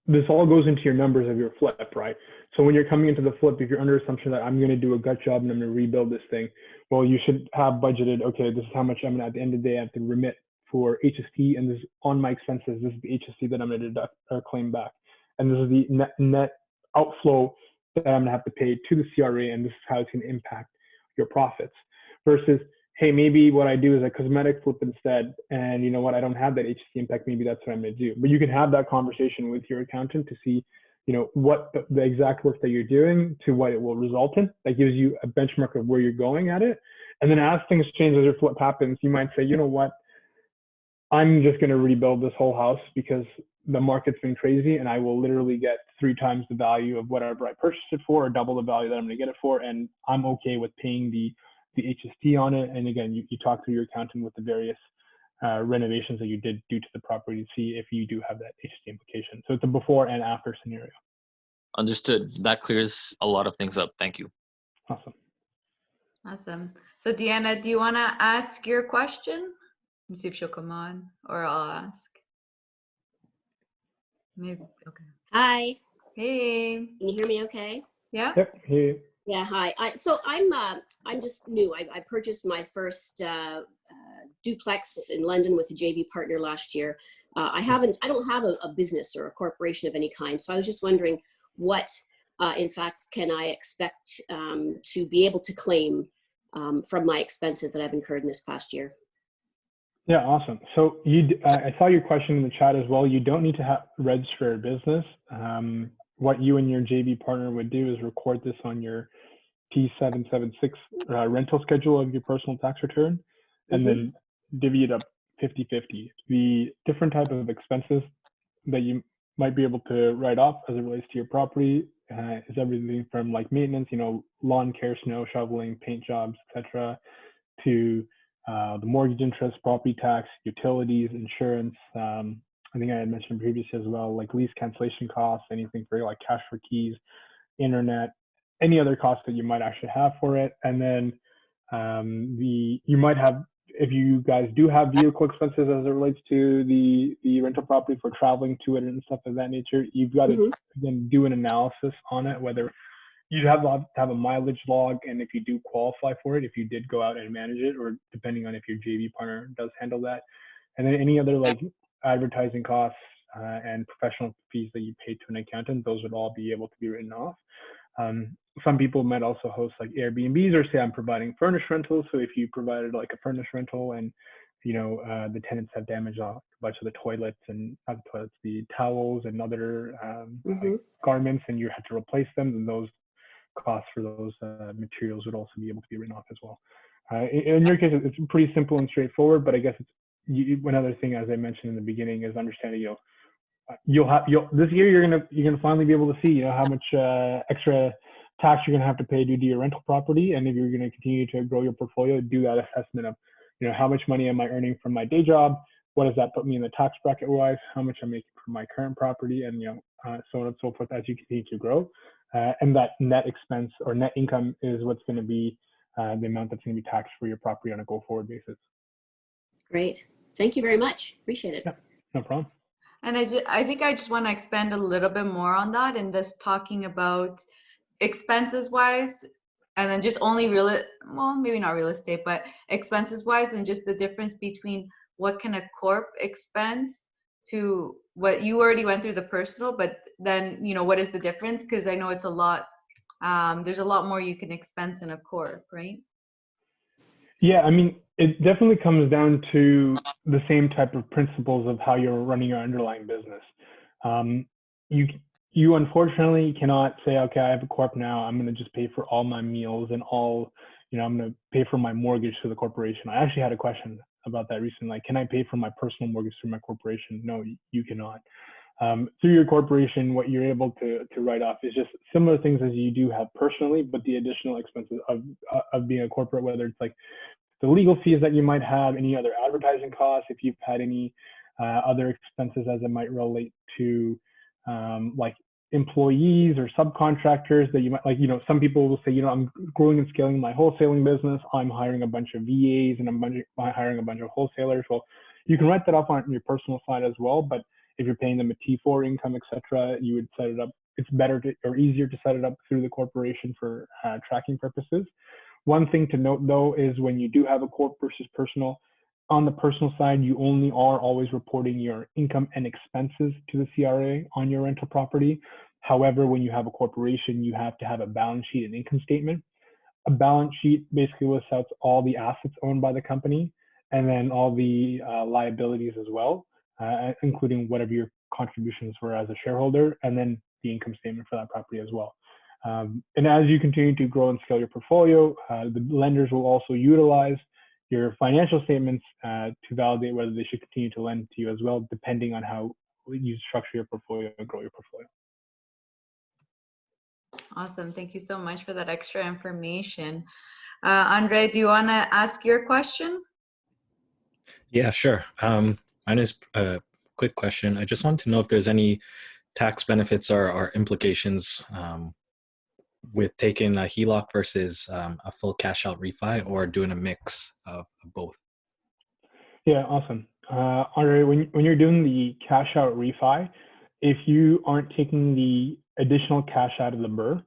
this all goes into your numbers of your flip, right? So when you're coming into the flip, if you're under assumption that I'm going to do a gut job and I'm going to rebuild this thing, well, you should have budgeted, okay, this is how much I'm going to, at the end of the day, I have to remit for HST, and this is on my expenses. This is the HST that I'm going to deduct or claim back. And this is the net outflow that I'm going to have to pay to the CRA, and this is how it's going to impact your profits. Versus, hey, maybe what I do is a cosmetic flip instead, and you know what, I don't have that HST impact, maybe that's what I'm going to do. But you can have that conversation with your accountant to see, what the exact work that you're doing to what it will result in. That gives you a benchmark of where you're going at it. And then as things change, as your flip happens, you might say, you know what, I'm just going to rebuild this whole house because the market's been crazy, and I will literally get 3 times the value of whatever I purchased it for, or double the value that I'm going to get it for, and I'm okay with paying the HST on it. And again, you talk to your accountant with the various renovations that you did do to the property to see if you do have that HST implication. So it's a before and after scenario. Understood. That clears a lot of things up. Thank you. Awesome. So Deanna, do you want to ask your question? Let's see if she'll come on, or I'll ask. Maybe. Okay. Hi. Hey. Can you hear me okay? Yeah. Yep. Hey. Yeah, hi. So I'm just new. I purchased my first duplex in London with a JV partner last year. I don't have a business or a corporation of any kind. So I was just wondering what in fact, can I expect to be able to claim from my expenses that I've incurred in this past year? Yeah, awesome. So I saw your question in the chat as well. You don't need to register a business. What you and your JV partner would do is record this on your T776 rental schedule of your personal tax return, and then divvy it up 50-50. The different type of expenses that you might be able to write off as it relates to your property is everything from like maintenance, lawn care, snow shoveling, paint jobs, etc., to the mortgage interest, property tax, utilities, insurance. I think I had mentioned previously as well, like lease cancellation costs, anything for like cash for keys, internet, any other costs that you might actually have for it. And then you might have, if you guys do have vehicle expenses as it relates to the rental property for traveling to it and stuff of that nature, you've got to again do an analysis on it, whether you have to have a mileage log, and if you do qualify for it, if you did go out and manage it, or depending on if your JV partner does handle that. And then any other like advertising costs and professional fees that you pay to an accountant, those would all be able to be written off. Some people might also host like Airbnbs, or say I'm providing furnished rentals. So if you provided like a furnished rental and the tenants have damaged a bunch of the toilets, and not the toilets, the towels and other like garments, and you had to replace them, then those costs for those materials would also be able to be written off as well. In your case, it's pretty simple and straightforward, but I guess one other thing, as I mentioned in the beginning, is understanding this year you're gonna finally be able to see how much extra tax you're gonna have to pay due to your rental property, and if you're gonna continue to grow your portfolio, do that assessment of how much money am I earning from my day job, what does that put me in the tax bracket wise, how much I'm making from my current property, and so on and so forth as you continue to grow. And that net expense or net income is what's going to be the amount that's going to be taxed for your property on a go-forward basis. Great. Thank you very much. Appreciate it. Yeah, no problem. And I think I just want to expand a little bit more on that, and just talking about expenses wise, and then just only maybe not real estate, but expenses wise, and just the difference between what can a corp expense to what you already went through the personal, but then what is the difference? Because I know it's a lot. There's a lot more you can expense in a corp, right? Yeah, I mean, it definitely comes down to the same type of principles of how you're running your underlying business. You unfortunately cannot say, okay, I have a corp now, I'm going to just pay for all my meals and all, I'm going to pay for my mortgage to the corporation. I actually had a question about that recently. Like, can I pay for my personal mortgage through my corporation? No, you cannot. Through your corporation, what you're able to write off is just similar things as you do have personally, but the additional expenses of being a corporate, whether it's like the legal fees that you might have, any other advertising costs, if you've had any other expenses as it might relate to like employees or subcontractors that you might, like, some people will say, I'm growing and scaling my wholesaling business, I'm hiring a bunch of VAs and I'm hiring a bunch of wholesalers. Well, you can write that off on your personal side as well, but if you're paying them a T4 income, etc., you would set it up. It's better or easier to set it up through the corporation for tracking purposes. One thing to note though is when you do have a corp versus personal, on the personal side, you only are always reporting your income and expenses to the CRA on your rental property. However, when you have a corporation, you have to have a balance sheet and income statement. A balance sheet basically lists out all the assets owned by the company and then all the liabilities as well, including whatever your contributions were as a shareholder, and then the income statement for that property as well. And as you continue to grow and scale your portfolio, the lenders will also utilize your financial statements to validate whether they should continue to lend to you as well, depending on how you structure your portfolio and grow your portfolio. Awesome. Thank you so much for that extra information. Andre, do you want to ask your question? Yeah, sure. Mine is a quick question. I just want to know if there's any tax benefits or implications with taking a HELOC versus a full cash out refi, or doing a mix of both. Yeah, awesome. Andre, when you're doing the cash out refi, if you aren't taking the additional cash out of the BRRRR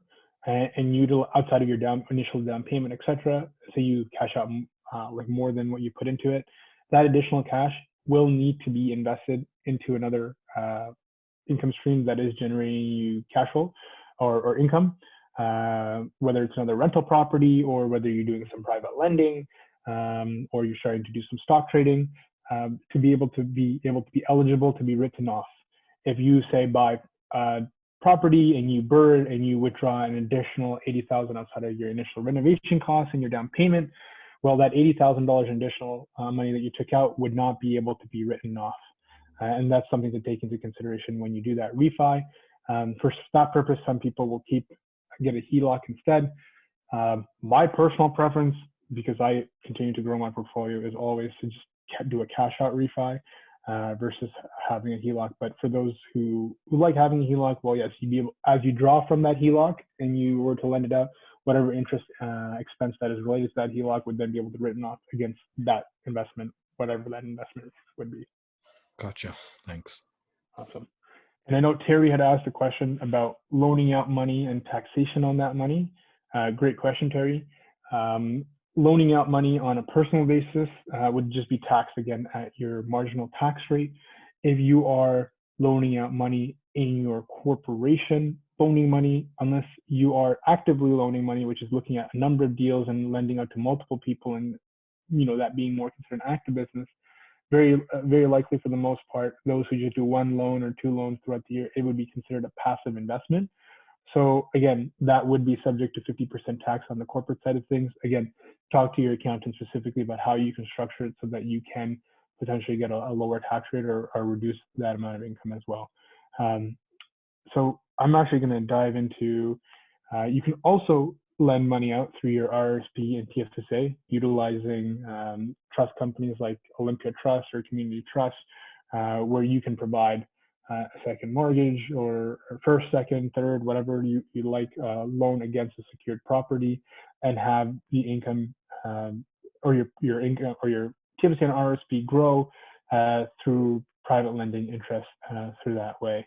and you outside of your initial down payment, etc., say you cash out like more than what you put into it, that additional cash will need to be invested into another income stream that is generating you cash flow. or income, whether it's another rental property or whether you're doing some private lending, or you're starting to do some stock trading, to be able to be eligible to be written off. If you say buy property and you burn and you withdraw an additional $80,000 outside of your initial renovation costs and your down payment, well, that $80,000 in additional money that you took out would not be able to be written off. And that's something to take into consideration when you do that refi. For that purpose, some people will get a HELOC instead. My personal preference, because I continue to grow my portfolio, is always to just do a cash out refi versus having a HELOC. But for those who like having a HELOC, well, yes, you'd be able, as you draw from that HELOC and you were to lend it out, whatever interest expense that is related to that HELOC would then be able to be written off against that investment, whatever that investment would be. Gotcha. Thanks. Awesome. And I know Terry had asked a question about loaning out money and taxation on that money. Great question, Terry. Loaning out money on a personal basis would just be taxed again at your marginal tax rate. If you are loaning out money in your corporation, loaning money, unless you are actively loaning money, which is looking at a number of deals and lending out to multiple people, and that being more considered an active business, very likely for the most part, those who just do one loan or two loans throughout the year, it would be considered a passive investment. So again, that would be subject to 50% tax on the corporate side of things. Again, talk to your accountant specifically about how you can structure it so that you can potentially get a lower tax rate or reduce that amount of income as well. So I'm actually going to dive into, you can also lend money out through your RSP and PPSA, utilizing trust companies like Olympia Trust or Community Trust, where you can provide a second mortgage or first, second, third, whatever you like, loan against a secured property, and have the income or your income or your PPSA and RSP grow through private lending interest through that way.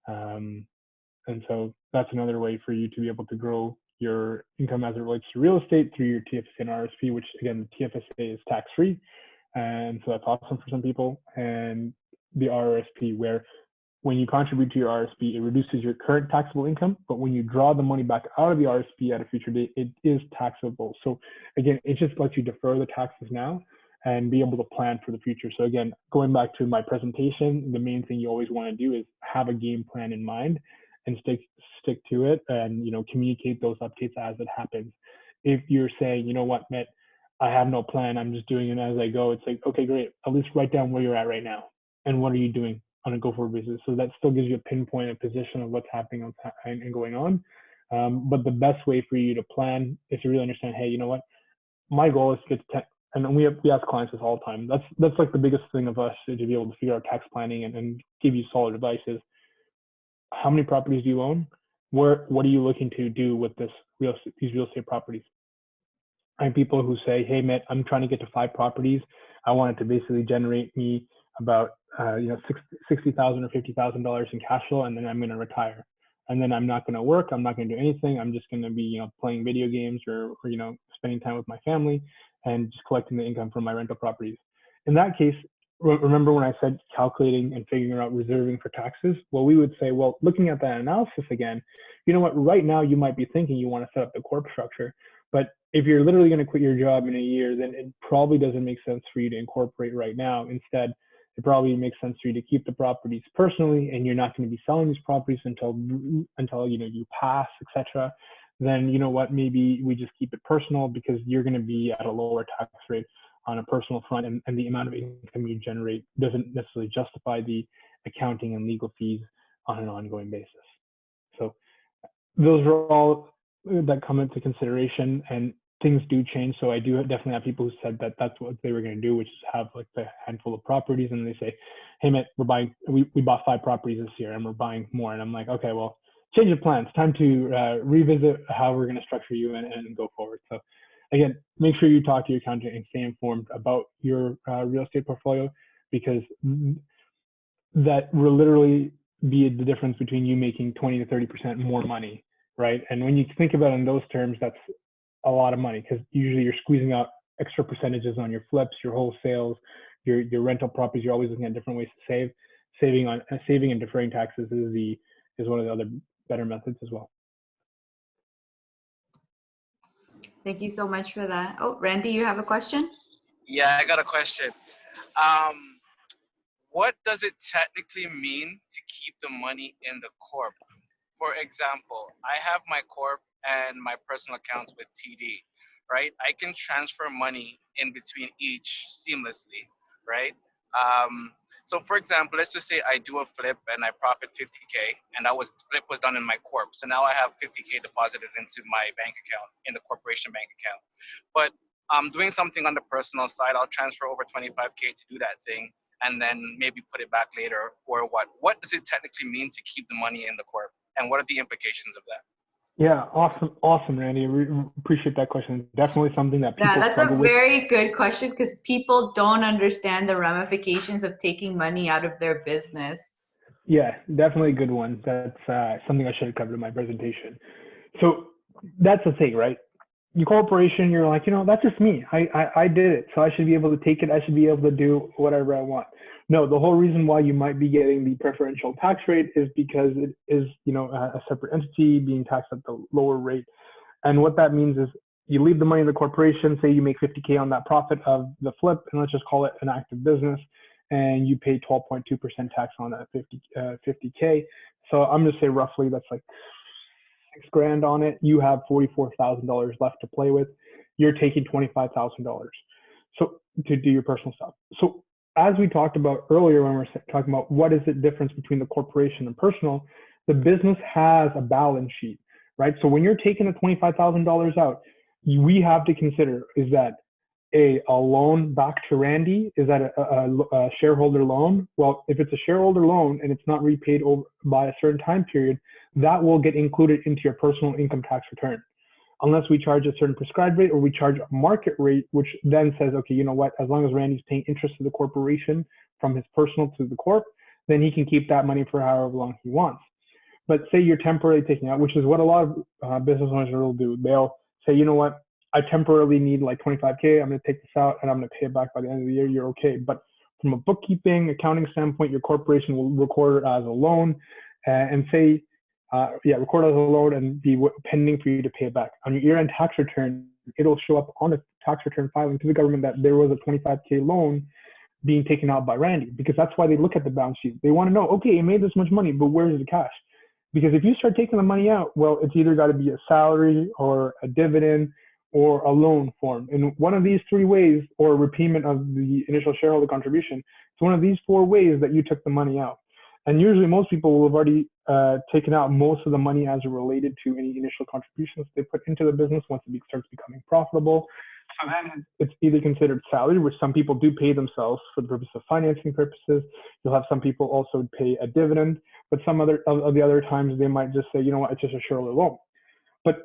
And so that's another way for you to be able to grow your income as it relates to real estate through your TFSA and RSP, which again, the TFSA is tax-free. And so that's awesome for some people. And the RSP, where when you contribute to your RSP, it reduces your current taxable income, but when you draw the money back out of the RSP at a future date, it is taxable. So again, it just lets you defer the taxes now and be able to plan for the future. So again, going back to my presentation, the main thing you always want to do is have a game plan in mind and stick to it, and communicate those updates as it happens. If you're saying, you know what, Mitt, I have no plan, I'm just doing it as I go, it's like, okay, great, at least write down where you're at right now and what are you doing on a go-forward basis. So that still gives you a pinpoint, a position of what's happening and going on. But the best way for you to plan is to really understand, hey, you know what, my goal is to get to 10, and we ask clients this all the time. That's like the biggest thing of us, to be able to figure out tax planning and give you solid advice is, how many properties do you own? What are you looking to do with these real estate properties? I have people who say, hey, Mitt, I'm trying to get to 5 properties. I want it to basically generate me about $60,000 or $50,000 in cash flow, and then I'm going to retire. And then I'm not going to work. I'm not going to do anything. I'm just going to be playing video games or spending time with my family and just collecting the income from my rental properties. In that case, remember when I said calculating and figuring out reserving for taxes? Well, we would say, well, looking at that analysis again, you know what, right now you might be thinking you want to set up the corp structure, but if you're literally going to quit your job in a year, then it probably doesn't make sense for you to incorporate right now. Instead, it probably makes sense for you to keep the properties personally, and you're not going to be selling these properties until you pass, etc. Then you know what, maybe we just keep it personal, because you're going to be at a lower tax rate on a personal front, and the amount of income you generate doesn't necessarily justify the accounting and legal fees on an ongoing basis. So those are all that come into consideration, and things do change. So I do definitely have people who said that that's what they were going to do, which is have like the handful of properties, and they say, hey, Mitt, we bought 5 properties this year and we're buying more. And I'm like, okay, well, change of plans. Time to revisit how we're going to structure you and go forward. So again, make sure you talk to your accountant and stay informed about your real estate portfolio, because that will literally be the difference between you making 20 to 30% more money, right? And when you think about it in those terms, that's a lot of money, because usually you're squeezing out extra percentages on your flips, your wholesales, your rental properties. You're always looking at different ways to save. Saving and deferring taxes is one of the other better methods as well. Thank you so much for that. Oh, Randy, you have a question? Yeah, I got a question. Um, what does it technically mean to keep the money in the corp? For example, I have my corp and my personal accounts with TD, right? I can transfer money in between each seamlessly, right? Um, so for example, let's just say I do a flip and I profit 50K, and that was flip was done in my corp. So now I have 50K deposited into my bank account, in the corporation bank account. But doing something on the personal side, I'll transfer over 25K to do that thing, and then maybe put it back later, or what? What does it technically mean to keep the money in the corp, and what are the implications of that? Yeah, awesome, Randy. We appreciate that question. Definitely something that people Yeah, that's a struggle with. very good question because people don't understand the ramifications of taking money out of their business. Yeah, definitely a good one. That's something I should have covered in my presentation. So that's the thing, right? Your corporation, you're like, that's just me. I did it, so I should be able to take it. I should be able to do whatever I want. No, the whole reason why you might be getting the preferential tax rate is because it is, a separate entity being taxed at the lower rate. And what that means is you leave the money in the corporation, say you make 50K on that profit of the flip, and let's just call it an active business, and you pay 12.2% tax on that 50K. So I'm going to say roughly that's like $6,000 on it. You have $44,000 left to play with. You're taking $25,000 so to do your personal stuff. So as we talked about earlier when we were talking about what is the difference between the corporation and personal, the business has a balance sheet, right? So when you're taking the $25,000 out, we have to consider, is that a loan back to Randy? Is that a shareholder loan? Well, if it's a shareholder loan and it's not repaid over by a certain time period, that will get included into your personal income tax return. Unless we charge a certain prescribed rate or we charge a market rate, which then says, okay, you know what, as long as Randy's paying interest to the corporation from his personal to the corp, then he can keep that money for however long he wants. But say you're temporarily taking out, which is what a lot of business owners will do. They'll say, you know what, I temporarily need like 25K. I'm going to take this out and I'm going to pay it back by the end of the year. You're okay. But from a bookkeeping, accounting standpoint, your corporation will record it as a loan and say, record it as a loan and be pending for you to pay it back. On your year-end tax return, it'll show up on the tax return filing to the government that there was a 25K loan being taken out by Randy, because that's why they look at the balance sheet. They want to know, okay, it made this much money, but where's the cash? Because if you start taking the money out, well, it's either got to be a salary or a dividend or a loan form. And one of these three ways, or repayment of the initial shareholder contribution, it's one of these four ways that you took the money out. And usually most people will have already taken out most of the money as related to any initial contributions they put into the business once it starts becoming profitable. So then it's either considered salary, which some people do pay themselves for the purpose of financing purposes. You'll have some people also pay a dividend, but some of the other times they might just say, you know what, it's just a shareholder loan. But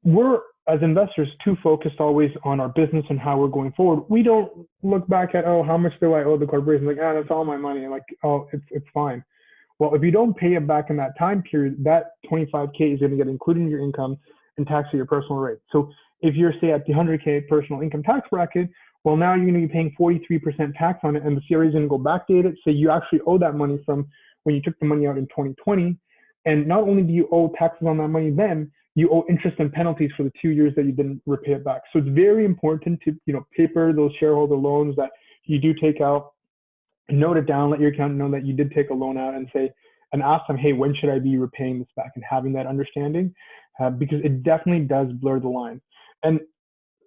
we're, as investors, too focused always on our business and how we're going forward. We don't look back at, oh, how much do I owe the corporation? Like, that's all my money. Like, oh, it's fine. Well, if you don't pay it back in that time period, that 25K is going to get included in your income and taxed at your personal rate. So if you're, say, at the 100K personal income tax bracket, well, now you're going to be paying 43% tax on it, and the CRA is going to go backdate it. So you actually owe that money from when you took the money out in 2020. And not only do you owe taxes on that money then, you owe interest and penalties for the 2 years that you didn't repay it back. So it's very important to, paper those shareholder loans that you do take out, note it down, let your accountant know that you did take a loan out, and ask them, hey, when should I be repaying this back, and having that understanding, because it definitely does blur the line. And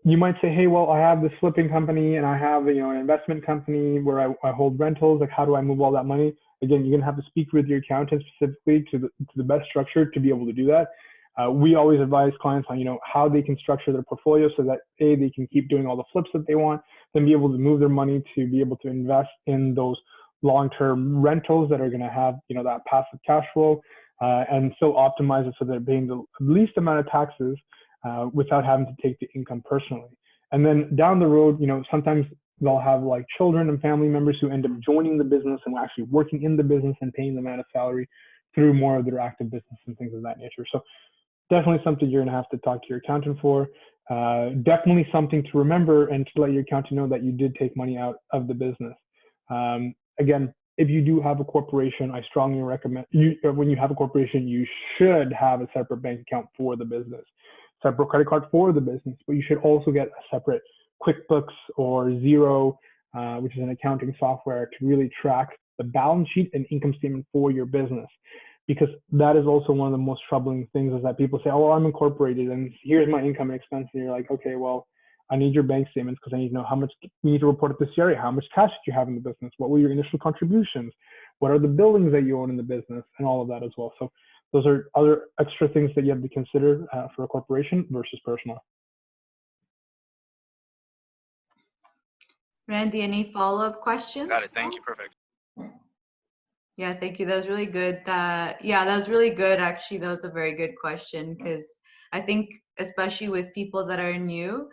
you might say, hey, well, I have this flipping company and I have, an investment company where I hold rentals. Like, how do I move all that money? Again, you're going to have to speak with your accountant specifically to the best structure to be able to do that. We always advise clients on, how they can structure their portfolio so that they can keep doing all the flips that they want, then be able to move their money to be able to invest in those long-term rentals that are going to have, that passive cash flow, and still optimize it so they're paying the least amount of taxes without having to take the income personally. And then down the road, sometimes they'll have like children and family members who end up joining the business and actually working in the business and paying them out of salary through more of their active business and things of that nature. So definitely something you're going to have to talk to your accountant for. Definitely something to remember and to let your accountant know that you did take money out of the business. Again, if you do have a corporation, I strongly recommend when you have a corporation, you should have a separate bank account for the business. separate credit card for the business, but you should also get a separate QuickBooks or Xero, which is an accounting software, to really track the balance sheet and income statement for your business. Because that is also one of the most troubling things, is that people say, oh, well, I'm incorporated and here's my income and expense. And you're like, okay, well, I need your bank statements because I need to know how much you need to report it to CRA, how much cash did you have in the business, what were your initial contributions, what are the buildings that you own in the business, and all of that as well. So those are other extra things that you have to consider for a corporation versus personal. Randy, any follow-up questions? Got it. Thank you. Perfect. Yeah, thank you. That was really good. Yeah, that was really good. Actually, that was a very good question, because I think especially with people that are new,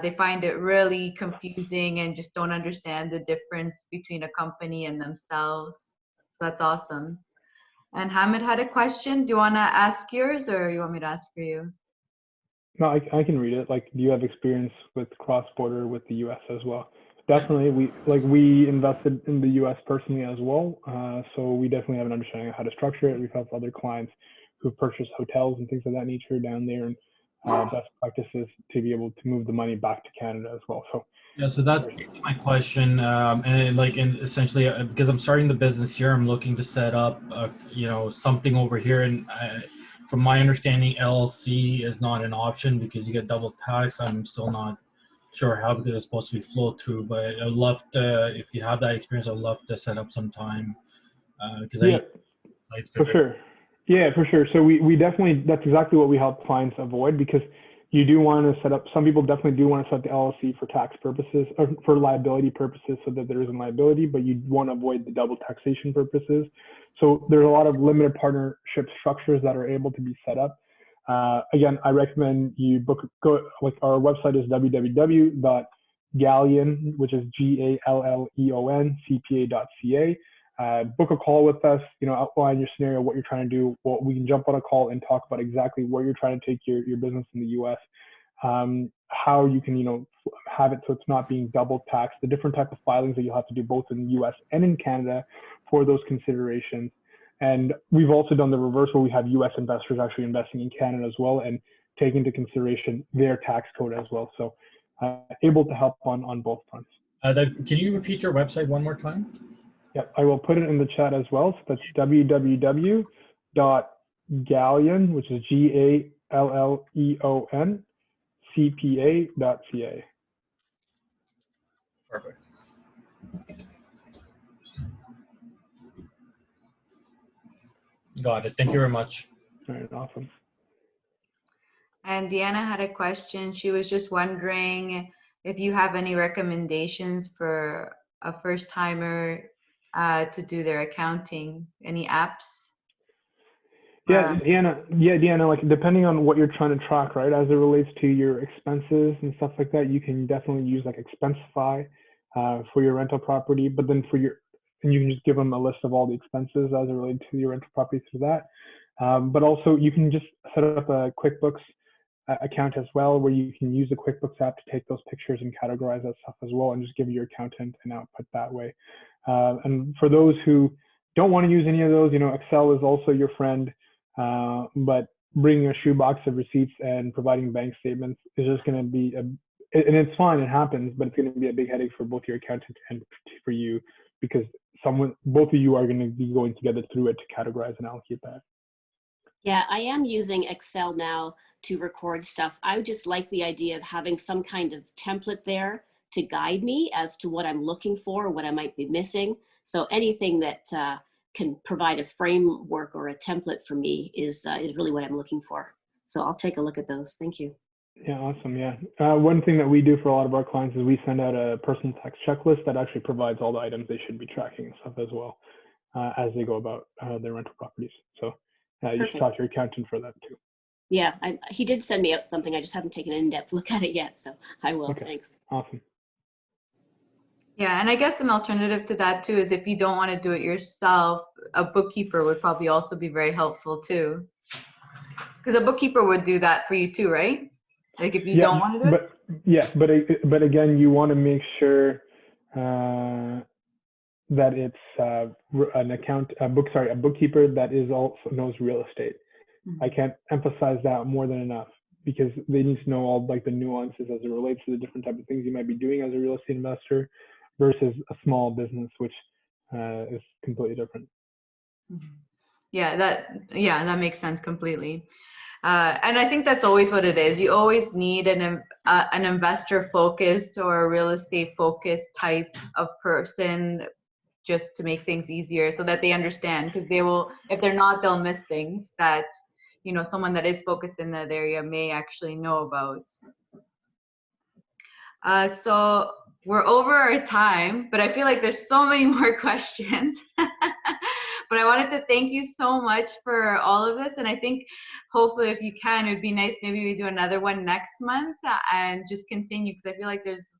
they find it really confusing and just don't understand the difference between a company and themselves. So that's awesome. And Hamid had a question. Do you want to ask yours, or you want me to ask for you? No, I can read it. Like, do you have experience with cross-border with the US as well? Definitely, we invested in the US personally as well. So we definitely have an understanding of how to structure it. We've helped other clients who've purchased hotels and things of that nature down there, and best practices to be able to move the money back to Canada as well. So Yeah, so that's my question, and essentially, because I'm starting the business here, I'm looking to set up, something over here, and from my understanding, LLC is not an option because you get double tax. I'm still not sure how, because it's supposed to be flow through, but I'd love to, if you have that experience, I'd love to set up some time, because yeah, for sure. Yeah, for sure. So we definitely, that's exactly what we help clients avoid, because you do want to set up, some people definitely do want to set up the LLC for tax purposes, or for liability purposes, so that there isn't liability, but you want to avoid the double taxation purposes. So there's a lot of limited partnership structures that are able to be set up. Again, I recommend you our website is www.galleon, which is GALLEON, CPA.ca. Book a call with us, outline your scenario, what you're trying to do. Well, we can jump on a call and talk about exactly where you're trying to take your business in the US, how you can, have it so it's not being double taxed, the different type of filings that you'll have to do both in the US and in Canada for those considerations. And we've also done the reverse, where we have US investors actually investing in Canada as well and taking into consideration their tax code as well. So able to help on both fronts. Can you repeat your website one more time? Yep, I will put it in the chat as well. So that's www.galleon, which is GALLEON, CPA.ca. Perfect. Got it. Thank you very much. All right, awesome. And Deanna had a question. She was just wondering if you have any recommendations for a first timer to do their accounting, any apps? Yeah, Deanna, like depending on what you're trying to track, right, as it relates to your expenses and stuff like that, you can definitely use like Expensify for your rental property, but then and you can just give them a list of all the expenses as it relates to your rental property through that. But also you can just set up a QuickBooks account as well, where you can use the QuickBooks app to take those pictures and categorize that stuff as well, and just give your accountant an output that way. And for those who don't want to use any of those, Excel is also your friend, but bringing a shoebox of receipts and providing bank statements is just going to be and it's fine, it happens, but it's going to be a big headache for both your accountant and for you, because both of you are going to be going together through it to categorize and allocate that. Yeah, I am using Excel now to record stuff. I would just like the idea of having some kind of template there to guide me as to what I'm looking for or what I might be missing. So anything that can provide a framework or a template for me is really what I'm looking for. So I'll take a look at those. Thank you. Yeah, awesome. Yeah. One thing that we do for a lot of our clients is we send out a personal tax checklist that actually provides all the items they should be tracking and stuff as well as they go about their rental properties. So you should talk to your accountant for that too. Yeah, he did send me out something. I just haven't taken an in-depth look at it yet, so I will. Okay. Thanks. Awesome. Yeah, and I guess an alternative to that too is if you don't want to do it yourself, a bookkeeper would probably also be very helpful too. Because a bookkeeper would do that for you too, right? Like if you don't want to do it? But again, you want to make sure that it's a bookkeeper that is also knows real estate. Mm-hmm. I can't emphasize that more than enough, because they need to know all like the nuances as it relates to the different type of things you might be doing as a real estate investor versus a small business, which is completely different. Yeah, that makes sense completely. And I think that's always what it is. You always need an investor focused or a real estate focused type of person, just to make things easier so that they understand, because they will, if they're not, they'll miss things that, you know, someone that is focused in that area may actually know about. So we're over our time, but I feel like there's so many more questions. But I wanted to thank you so much for all of this. And I think hopefully if you can, it'd be nice, maybe we do another one next month and just continue, because I feel like there's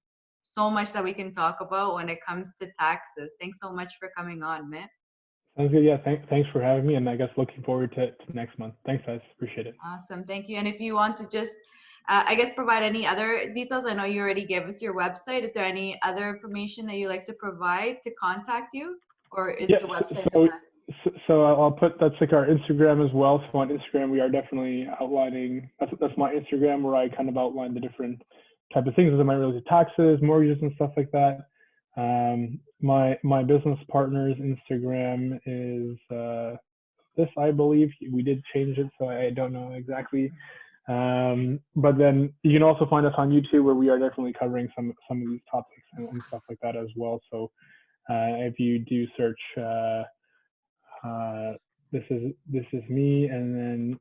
so much that we can talk about when it comes to taxes. Thanks so much for coming on, Mitt. Sounds good. Yeah, thanks for having me, and I guess looking forward to next month. Thanks, guys. Appreciate it. Awesome. Thank you. And if you want to just, I guess, provide any other details, I know you already gave us your website. Is there any other information that you'd like to provide to contact you, or is the website the best? So I'll put, that's like our Instagram as well. So on Instagram, we are definitely outlining, that's my Instagram, where I kind of outline the different type of things that might relate to taxes, mortgages, and stuff like that. My business partner's Instagram is this, I believe. We did change it, so I don't know exactly. But then you can also find us on YouTube, where we are definitely covering some of these topics and stuff like that as well. So if you do search this is me, and then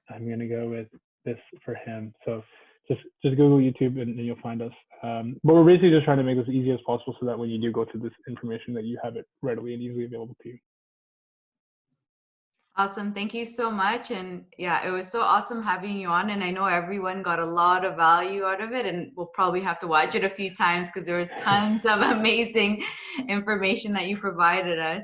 I'm gonna go with this for him. So just Google YouTube and you'll find us. But we're basically just trying to make this as easy as possible, so that when you do go to this information, that you have it readily and easily available to you. Awesome. Thank you so much. And yeah, it was so awesome having you on. And I know everyone got a lot of value out of it, and we'll probably have to watch it a few times because there was tons of amazing information that you provided us.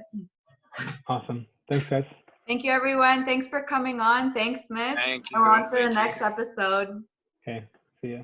Awesome. Thanks, guys. Thank you, everyone. Thanks for coming on. Thanks, Mitt. Thank you. We're on for the next episode. Okay. See ya.